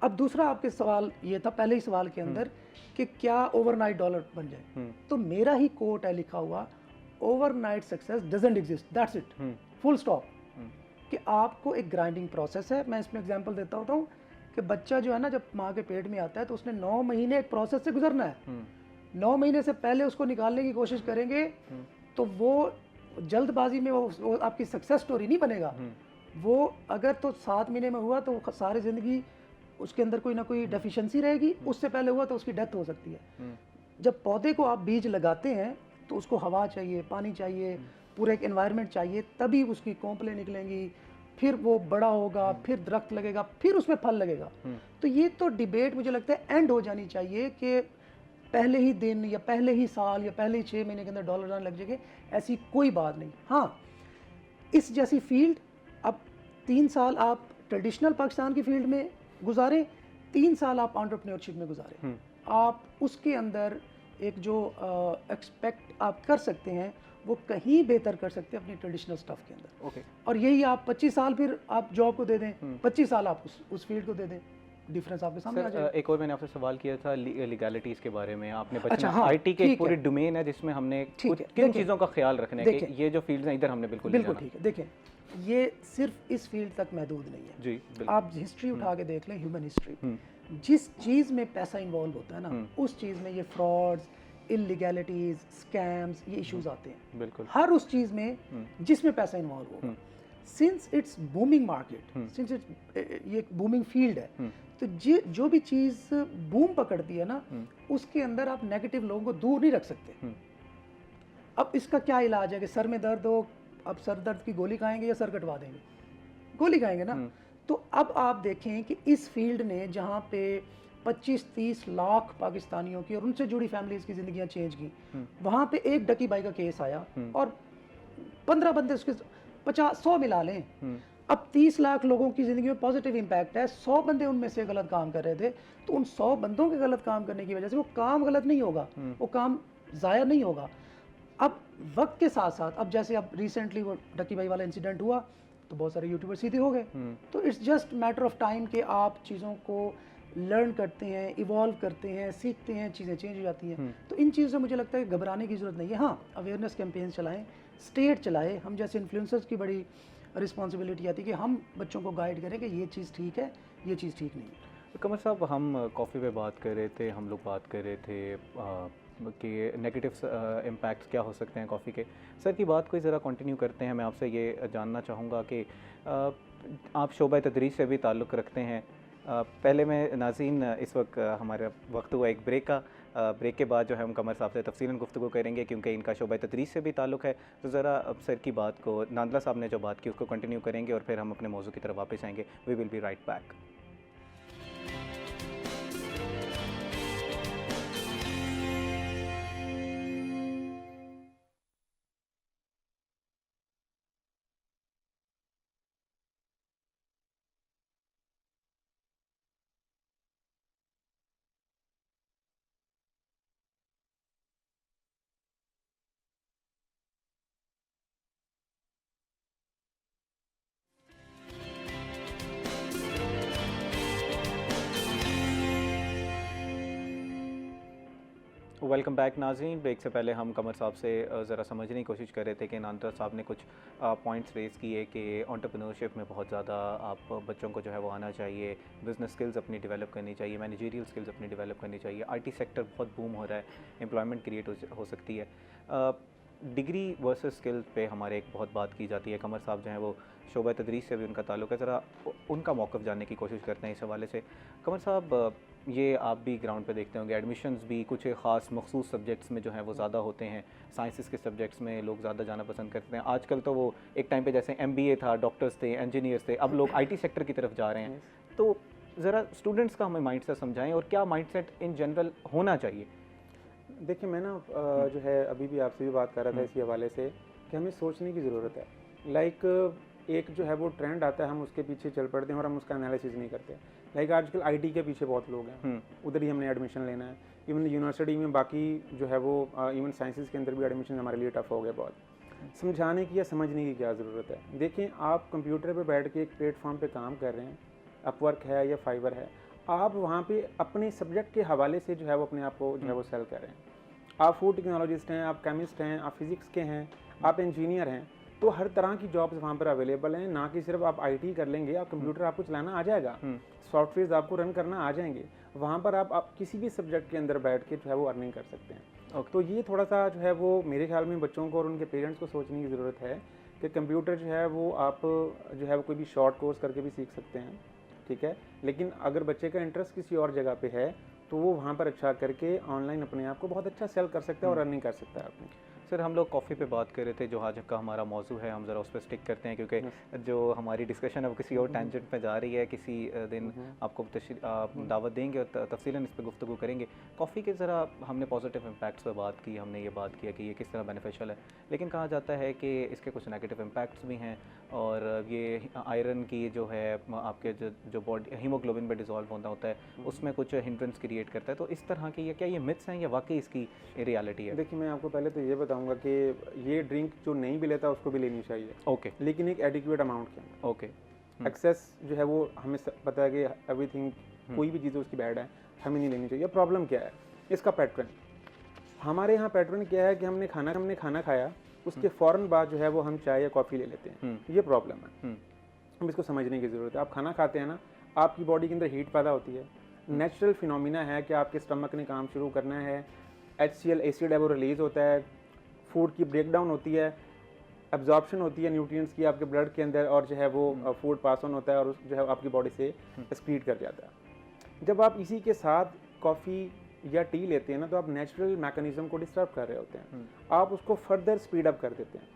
अब दूसरा आपके सवाल ये था पहले ही सवाल के अंदर कि क्या ओवरनाइट डॉलर बन जाए, तो मेरा ही कोट है लिखा हुआ, overnight success doesn't exist, that's it, full stop. कि आपको एक ग्राइंडिंग प्रोसेस है। मैं इसमें एग्जांपल देता होता हूँ कि बच्चा जो है ना, जब माँ के पेट में आता है तो उसने 9 महीने एक प्रोसेस से गुजरना है। 9 महीने से पहले उसको निकालने की कोशिश करेंगे तो वो जल्दबाजी में वो आपकी सक्सेस स्टोरी नहीं बनेगा। वो अगर तो 7 महीने में हुआ तो सारी ज़िंदगी उसके अंदर कोई ना कोई डेफिशिएंसी रहेगी, उससे पहले हुआ तो उसकी डेथ हो सकती है। जब पौधे को आप बीज लगाते हैं तो उसको हवा चाहिए, पानी चाहिए, पूरा एक एनवायरनमेंट चाहिए, तभी उसकी कोंपलें निकलेंगी, फिर वो बड़ा होगा, फिर दरख्त लगेगा, फिर उसमें फल लगेगा। तो ये तो डिबेट मुझे लगता है एंड हो जानी चाहिए कि पहले ही दिन या पहले ही साल या पहले ही 6 महीने के अंदर डॉलर आने लग जाएंगे, ऐसी कोई बात नहीं। हाँ, इस जैसी फील्ड अब 3 साल आप ट्रेडिशनल पाकिस्तान की फील्ड में गुजारें, 3 साल आप एंटरप्रेन्योरशिप में गुजारें, आप उसके अंदर एक जो एक्सपेक्ट आप कर सकते हैं वो कहीं बेहतर कर सकते हैं अपनी ट्रेडिशनल स्टफ के अंदर। और यही आप 25 साल फिर आप जॉब को दे दें, 25 साल आप उस फील्ड को दे दें, डिफरेंस आपके सामने आ जाएगा। एक और मैंने आपसे सवाल किया था लीगैलिटीज़ के बारे में, आपने अच्छा, हाँ, आईटी के एक पूरी डोमेन है जिसमें हमने किन चीज़ों का ख्याल रखना है कि ये जो फील्ड है इधर हमने बिल्कुल ठीक है। देखें, ये सिर्फ इस फील्ड तक महदूद नहीं है जी। आप हिस्ट्री उठा के देख लें, ह्यूमन हिस्ट्री, जिस चीज़ में पैसा इन्वॉल्व होता है ना, उस चीज़ में ये फ्रॉड्स, इलीगैलिटीज, स्कैम्स, ये इश्यूज आते हैं। बिल्कुल हर उस चीज़ में जिसमें पैसा इन्वॉल्व होगा। Since it's booming market, since it's ये एक बूमिंग फील्ड है, तो जो भी चीज़ बूम पकड़ती है ना, उसके अंदर आप नेगेटिव लोगों को दूर नहीं रख सकते। अब इसका क्या इलाज है कि सर में दर्द हो, अब सर दर्द की गोली खाएंगे या सर कटवा देंगे? गोली खाएंगे ना। तो अब आप देखें कि इस फील्ड ने जहाँ पे 25-30 लाख पाकिस्तानियों की और उनसे जुड़ी फैमिलीज की ज़िंदगियाँ चेंज की, वहाँ पे एक डकी बाई का केस आया और 15 बंदे उसके 50-100 मिला लें, अब 30 लाख लोगों की ज़िंदगी में पॉजिटिव इम्पैक्ट है। 100 बंदे उनमें से गलत काम कर रहे थे, तो उन 100 बंदों के गलत काम करने की वजह से वो काम गलत नहीं होगा, वो काम ज़ाया नहीं होगा। अब वक्त के साथ साथ, अब जैसे अब रिसेंटली वो डकी भाई वाला इंसिडेंट हुआ तो बहुत सारे यूट्यूबर सीधे हो गए। तो it's just matter of time कि आप चीज़ों को लर्न करते हैं, इवॉल्व करते हैं, सीखते हैं, चीज़ें चेंज हो जाती हैं। तो इन चीज़ों से मुझे लगता है घबराने की ज़रूरत नहीं है। हाँ, अवेयरनेस कैंपेन चलाएं, स्टेट चलाए, हम जैसे इन्फ्लुएंसर्स की बड़ी रिस्पॉन्सिबिलिटी आती है कि हम बच्चों को गाइड करें कि ये चीज़ ठीक है, ये चीज़ ठीक नहीं है। कमर साहब, हम कॉफ़ी पे बात कर रहे थे, हम लोग बात कर रहे थे कि नेगेटिव इम्पैक्ट्स क्या हो सकते हैं कॉफ़ी के। सर की बात को ज़रा कंटिन्यू करते हैं। मैं आपसे ये जानना चाहूँगा कि आप शोबा तदरीस से भी ताल्लुक़ रखते हैं। पहले मैं नाज़रीन, इस वक्त हमारा वक्त हुआ एक ब्रेक का। ब्रेक के बाद जो है हम कमर साहब से तफसीलन गुफ्तगू करेंगे क्योंकि इनका शोबा तदरीस से भी ताल्लुक़ है। तो ज़रा अब सर की बात को, नांदला साहब ने जो बात की उसको कंटिन्यू करेंगे और फिर हम अपने मौजू की तरफ वापस आएँगे। We will be right back. Welcome back नाज़रीन। ब्रेक से पहले हम कमर साहब से ज़रा समझने की कोशिश कर रहे थे कि नानतर साहब ने कुछ पॉइंट्स रेज़ किए कि एंटरप्रेन्योरशिप में बहुत ज़्यादा आप बच्चों को जो है वो आना चाहिए, बिज़नेस स्किल्स अपनी डेवलप करनी चाहिए, मैनेजरियल स्किल्स अपनी डेवलप करनी चाहिए, आईटी सेक्टर बहुत बूम हो रहा है, एम्प्लॉयमेंट क्रिएट हो सकती है। डिग्री वर्सेस स्किल्स पे हमारे एक बहुत बात की जाती है। कमर साहब जो हैं वो शोबा तदरीस से भी उनका ताल्लुक़ है, ज़रा उनका मौक़िफ़ जानने की कोशिश करते हैं इस हवाले से। कमर साहब, ये आप भी ग्राउंड पे देखते होंगे, एडमिशन्स भी कुछ ख़ास मखसूस सब्जेक्ट्स में जो है वो ज़्यादा होते हैं, साइंसेस के सब्जेक्ट्स में लोग ज़्यादा जाना पसंद करते हैं। आजकल तो वो एक टाइम पे जैसे MBA था, डॉक्टर्स थे, इंजीनियर्स थे, अब लोग IT सेक्टर की तरफ जा रहे हैं। तो ज़रा स्टूडेंट्स का हमें माइंडसेट समझाएं और क्या माइंडसेट इन जनरल होना चाहिए। देखिए मैं ना जो है अभी भी आपसे भी बात कर रहा था इसी हवाले से कि हमें सोचने की ज़रूरत है। लाइक एक जो है वो ट्रेंड आता है, हम उसके पीछे चल पड़ते हैं और हम उसका एनालिसिस नहीं करते। लाइक आजकल IT के पीछे बहुत लोग हैं, उधर ही हमने एडमिशन लेना है। इवन यूनिवर्सिटी में बाकी जो है वो इवन साइंसेस के अंदर भी एडमिशन हमारे लिए टफ हो गया बहुत। समझाने की या समझने की क्या ज़रूरत है। देखें, आप कंप्यूटर पे बैठ के एक प्लेटफॉर्म पे काम कर रहे हैं, अपवर्क है या फाइवर है, आप वहाँ पे अपने सब्जेक्ट के हवाले से जो है वो अपने आप को जो है वो सेल कर रहे हैं। आप फूड टेक्नोलॉजिस्ट हैं, आप केमिस्ट हैं, आप फिज़िक्स के हैं, आप इंजीनियर हैं, तो हर तरह की जॉब्स वहाँ पर अवेलेबल हैं। ना कि सिर्फ आप IT कर लेंगे, आप कंप्यूटर आपको चलाना आ जाएगा, सॉफ्टवेयर आपको रन करना आ जाएंगे, वहाँ पर आप किसी भी सब्जेक्ट के अंदर बैठ के जो है वो अर्निंग कर सकते हैं। तो ये थोड़ा सा जो है वो मेरे ख्याल में बच्चों को और उनके पेरेंट्स को सोचने की ज़रूरत है कि कंप्यूटर जो है वो आप जो है वो कोई भी शॉर्ट कोर्स करके भी सीख सकते हैं, ठीक है। लेकिन अगर बच्चे का इंटरेस्ट किसी और जगह पे है तो वो वहाँ पर अच्छा करके ऑनलाइन अपने आप को बहुत अच्छा सेल कर सकता है और अर्निंग कर सकता है अपनी। सर, हम लोग कॉफ़ी पे बात कर रहे थे, जो आज का हमारा मौजू है, हम ज़रा उस पर स्टिक करते हैं क्योंकि जो हमारी डिस्कशन है वो किसी और टेंजेंट पे जा रही है। किसी दिन आपको दावत देंगे और तफसीलन इस पर गुफ्तगू करेंगे। कॉफ़ी के ज़रा हमने पॉजिटिव इम्पैक्ट्स पे बात की, हमने ये बात किया कि ये किस तरह बेनिफिशियल है, लेकिन कहा जाता है कि इसके कुछ नेगेटिव इम्पैक्ट्स भी हैं और ये आयरन की जो है आपके जो बॉडी हीमोग्लोबिन में डिज़ोल्व होता है उसमें कुछ हिंड्रेंस क्रिएट करता है। तो इस तरह की क्या ये मिथ्स हैं या वाकई इसकी रियलिटी है? देखिए, मैं आपको पहले तो ये बताऊंगा कि ये ड्रिंक जो नहीं भी लेता उसको भी लेनी चाहिए, ओके, लेकिन एक एडिक्वेट अमाउंट के अंदर। ओके, एक्सेस जो है वो हमें पता है कि एवरीथिंग कोई भी चीज़ उसकी बैड है, हमें नहीं लेनी चाहिए। प्रॉब्लम क्या है इसका पैटर्न? हमारे यहाँ पैटर्न क्या है कि हमने खाना खाया, उसके फ़ौरन बाद जो है वो हम चाय या कॉफ़ी ले लेते हैं। ये प्रॉब्लम है, हम इसको समझने की ज़रूरत है। आप खाना खाते हैं ना, आपकी बॉडी के अंदर हीट पैदा होती है, नेचुरल फिनोमिना है कि आपके स्टमक ने काम शुरू करना है, HCl एसिड है वो रिलीज़ होता है, फूड की ब्रेकडाउन होती है, एब्जॉर्प्शन होती है न्यूट्रिएंट्स की आपके ब्लड के अंदर, और जो है वो फूड पास ऑन होता है और जो है आपकी बॉडी से एक्सक्रीट कर जाता है। जब आप इसी के साथ कॉफ़ी या टी लेते हैं ना, तो आप नेचुरल मैकेनिज्म को डिस्टर्ब कर रहे होते हैं, आप उसको फर्दर स्पीड अप कर देते हैं।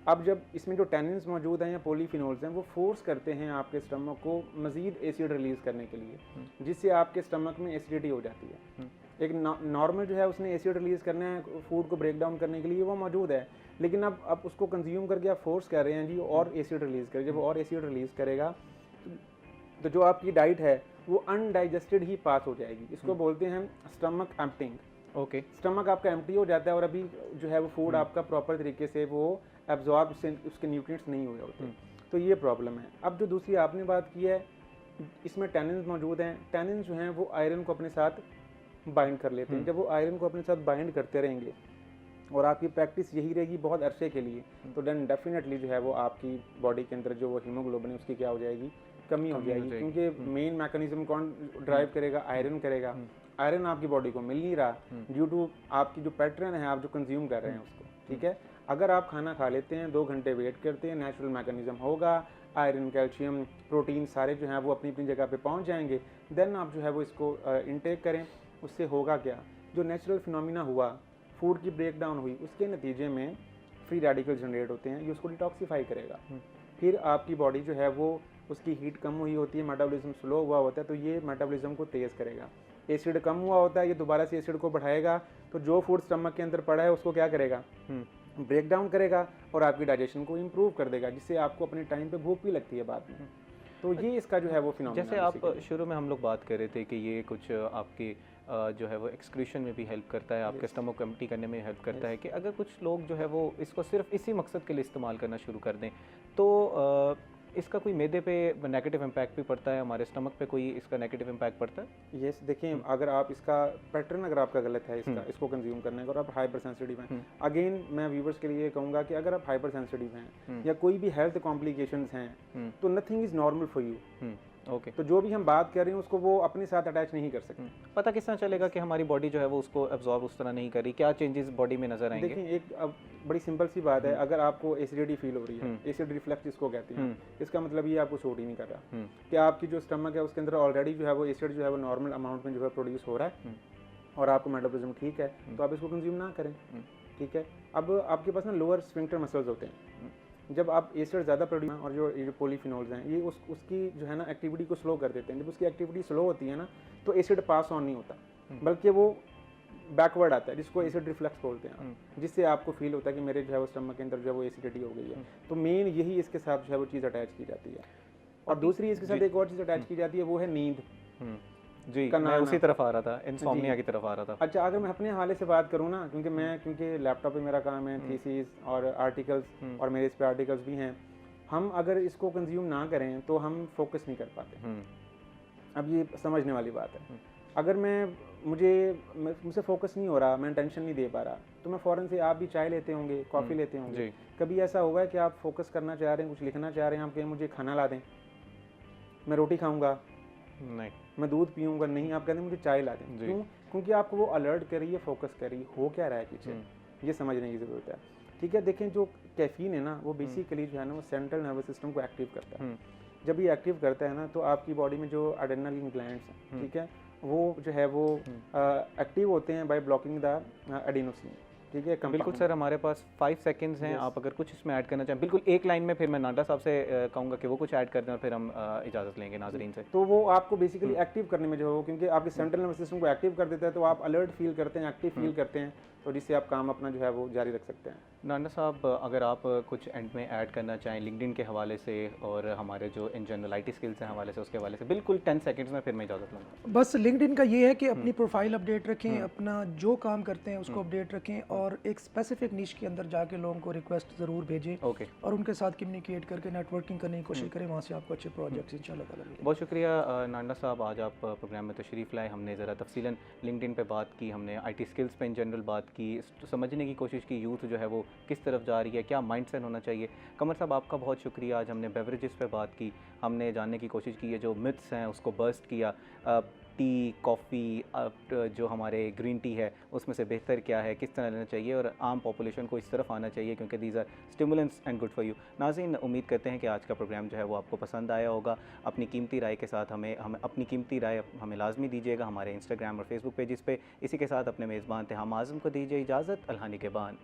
अब जब इसमें जो टैनिन्स मौजूद हैं या पॉलीफिनोल्स हैं, वो फोर्स करते हैं आपके स्टमक को मज़ीद एसिड रिलीज़ करने के लिए, जिससे आपके स्टमक में एसिडिटी हो जाती है। एक नॉर्मल जो है उसने एसिड रिलीज़ करना है फूड को ब्रेक डाउन करने के लिए, वो मौजूद है, लेकिन अब आप उसको कंज्यूम करके आप फोर्स कर रहे हैं जी और एसिड रिलीज़ करें। जब और एसिड रिलीज़ करेगा तो जो आपकी डाइट है वो अनडाइजेस्टेड ही पास हो जाएगी। इसको बोलते हैं स्टमक एम्प्टिंग। ओके, स्टमक आपका एम्प्टी हो जाता है और अभी जो है वो फूड आपका प्रॉपर तरीके से वो एब्जॉर्ब उसके न्यूट्रिएंट्स नहीं हुए होते, तो ये प्रॉब्लम है। अब जो दूसरी आपने बात की है, इसमें टैनिन्स मौजूद हैं। टैनिन्स जो हैं वो आयरन को अपने साथ बाइंड कर लेते हैं। जब वो आयरन को अपने साथ बाइंड करते रहेंगे और आपकी प्रैक्टिस यही रहेगी बहुत अरसे के लिए, तो देन डेफिनेटली जो है वो आपकी बॉडी के अंदर जो वो हीमोग्लोबिन है उसकी क्या हो जाएगी, कमी हो जाएगी। क्योंकि मेन मैकेनिज्म कौन ड्राइव करेगा? आयरन करेगा। आयरन आपकी बॉडी को मिल नहीं रहा ड्यू टू आपकी जो पैटर्न है, आप जो कंज्यूम कर रहे हैं उसको, ठीक है। अगर आप खाना खा लेते हैं, 2 घंटे वेट करते हैं, नेचुरल मैकेनिज्म होगा, आयरन, कैल्शियम, प्रोटीन सारे जो हैं वो अपनी अपनी जगह पे पहुंच जाएंगे, देन आप जो है वो इसको इनटेक करें। उससे होगा क्या? जो नेचुरल फिनोमिना हुआ, फूड की ब्रेक डाउन हुई, उसके नतीजे में फ्री रेडिकल जनरेट होते हैं, ये उसको डिटॉक्सीफाई करेगा। फिर आपकी बॉडी जो है वो उसकी हीट कम हुई होती है, मेटाबॉलिज्म स्लो हुआ होता है, तो ये मेटाबॉलिज्म को तेज़ करेगा। एसिड कम हुआ होता है, ये दोबारा से एसिड को बढ़ाएगा, तो जो फूड स्टमक के अंदर पड़ा है उसको क्या करेगा? ब्रेक डाउन करेगा और आपकी डाइजेशन को इम्प्रूव कर देगा, जिससे आपको अपने टाइम पे भूख भी लगती है बाद में। तो ये इसका जो है वो फिनोमेना। जैसे आप शुरू में हम लोग बात कर रहे थे कि ये कुछ आपकी जो है वो एक्सक्रीशन में भी हेल्प करता है, आपके स्टमक को एम्प्टी करने में हेल्प करता है, कि अगर कुछ लोग जो है वो इसको सिर्फ इसी मकसद के लिए इस्तेमाल करना शुरू कर दें, तो इसका कोई मैदे पे नेगेटिव इम्पैक्ट भी पड़ता है, हमारे स्टमक पे कोई इसका नेगेटिव इम्पैक्ट पड़ता है? यस, देखें अगर आप इसका पैटर्न अगर आपका गलत है इसको कंज्यूम करने का और आप हाइपर सेंसिटिव हैं, अगेन मैं व्यूवर्स के लिए कहूँगा कि अगर आप हाइपर सेंसिटिव हैं या कोई भी हेल्थ कॉम्प्लिकेशंस हैं तो nothing is normal for you. Okay, तो जो भी हम बात कर रहे हैं उसको वो अपने साथ अटैच नहीं कर सकते। पता किस तरह चलेगा कि हमारी बॉडी जो है वो उसको एब्जॉर्ब उस तरह नहीं कर रही? क्या चेंजेस बॉडी में नजर आएंगे? देखिए एक अब बड़ी सिंपल सी बात है, अगर आपको एसिडिटी फील हो रही है, एसिड रिफ्लक्स जिसको कहते हैं, इसका मतलब ये आपको सूट ही नहीं कर रहा कि आपकी जो स्टमक है उसके अंदर ऑलरेडी जो है वो एसिड जो है वो नॉर्मल अमाउंट में जो है प्रोड्यूस हो रहा है और आपको मेटाबॉलिज्म ठीक है, तो आप इसको कंज्यूम ना करें। ठीक है, अब आपके पास ना लोअर स्फिंक्टर मसल्स होते हैं, जब आप एसिड ज़्यादा प्रोड्यूस और जो पॉलीफिनोल्स हैं ये उसकी जो है ना एक्टिविटी को स्लो कर देते हैं। जब उसकी एक्टिविटी स्लो होती है ना तो एसिड पास ऑन नहीं होता बल्कि वो बैकवर्ड आता है, जिसको एसिड रिफ्लक्स बोलते हैं, जिससे आपको फील होता है कि मेरे जो है वो स्टमक के अंदर जो है वो एसिडिटी हो गई है। तो मेन यही इसके साथ जो है वो चीज़ अटैच की जाती है। और दूसरी इसके साथ एक और चीज़ अटैच की जाती है, वो है नींद। जी, मैं उसी तरफ आ रहा था, इंसोम्निया की तरफ आ रहा था। अच्छा, अगर मैं अपने हवाले से बात करूँ ना, क्योंकि लैपटॉप पे मेरा काम है, थीसिस और आर्टिकल्स और मेरे इस पे आर्टिकल्स भी हैं, हम अगर इसको कंज्यूम ना करें तो हम फोकस नहीं कर पाते। अब ये समझने वाली बात है। अगर मुझसे फोकस नहीं हो रहा, मैं टेंशन नहीं दे पा रहा, तो मैं फ़ौरन से, आप भी चाय लेते होंगे, कॉफ़ी लेते होंगे, कभी ऐसा होगा कि आप फोकस करना चाह रहे हैं, कुछ लिखना चाह रहे हैं, आप कहें मुझे खाना ला दें, मैं रोटी खाऊंगा नहीं, मैं दूध पीऊंगा नहीं, आप कहते हैं मुझे चाय ला दें। क्यों? क्योंकि आपको वो अलर्ट कर रही है, फोकस कर रही है, हो क्या रहा है पीछे, ये समझने की ज़रूरत है। ठीक है, देखें जो कैफीन है ना वो बेसिकली जो है ना वो सेंट्रल नर्वस सिस्टम को एक्टिव करता है। जब ये एक्टिव करता है ना तो आपकी बॉडी में जो एड्रेनल ग्लैंड्स हैं, ठीक है, वो जो है वो एक्टिव होते हैं बाय ब्लॉकिंग द एडिनोसिन। ठीक है, बिल्कुल सर, हमारे पास 5 सेकंड्स हैं, आप अगर कुछ इसमें ऐड करना चाहें बिल्कुल एक लाइन में, फिर मैं नाडा साहब से कहूँगा कि वो कुछ ऐड कर दें और फिर हम इजाज़त लेंगे नाजरीन से। तो वो आपको बेसिकली एक्टिव करने में जो है, क्योंकि आपके सेंट्रल नर्वस सिस्टम को एक्टिव कर देता है तो आप अलर्ट फील करते हैं, एक्टिव फील करते हैं, तो जिससे आप काम अपना जो है वो जारी रख सकते हैं। नाडा साहब, अगर आप कुछ एंड में ऐड करना चाहें लिंक्डइन के हवाले से और हमारे जो इन जनरल IT स्किल्स हैं हवाले से, उसके हवाले से बिल्कुल 10 सेकंड्स में, फिर मैं इजाज़त लूँगा। बस लिंक्डइन का ये है कि अपनी प्रोफाइल अपडेट रखें, अपना जो काम करते हैं उसको अपडेट रखें और एक स्पेसिफिक निश के अंदर जाके लोगों को रिक्वेस्ट ज़रूर भेजें और उनके साथ कम्युनिकेट करके नेटवर्किंग करने की कोशिश करें, वहाँ से आपको अच्छे प्रोजेक्ट्स इंशाल्लाह ताला मिलेंगे। बहुत शुक्रिया नाडा साहब, आज आप प्रोग्राम में तशरीफ़ लाए, हमने ज़रा तफसीलन लिंक्डइन पे बात की, हमने IT स्किल्स पे इन जनरल बात की, समझने की कोशिश की यूथ जो है वो किस तरफ जा रही है, क्या माइंडसेट होना चाहिए। कमर साहब, आपका बहुत शुक्रिया, आज हमने बेवरेजेस पे बात की, हमने जानने की कोशिश की है जो मिथ्स हैं उसको बर्स्ट किया, टी, कॉफ़ी, जो हमारे ग्रीन टी है उसमें से बेहतर क्या है, किस तरह लेना चाहिए और आम पॉपुलेशन को इस तरफ आना चाहिए क्योंकि these are stimulants and good for you. नाज़रीन, उम्मीद करते हैं कि आज का प्रोग्राम जो है वो आपको पसंद आया होगा। अपनी कीमती राय के साथ हमें अपनी कीमती राय हमें लाजमी दीजिएगा हमारे इंस्टाग्राम और फेसबुक पेजेस पे। इसी के साथ अपने मेज़बान तेहाम आज़म को दीजिए इजाज़त। अल्लाह निगहबान।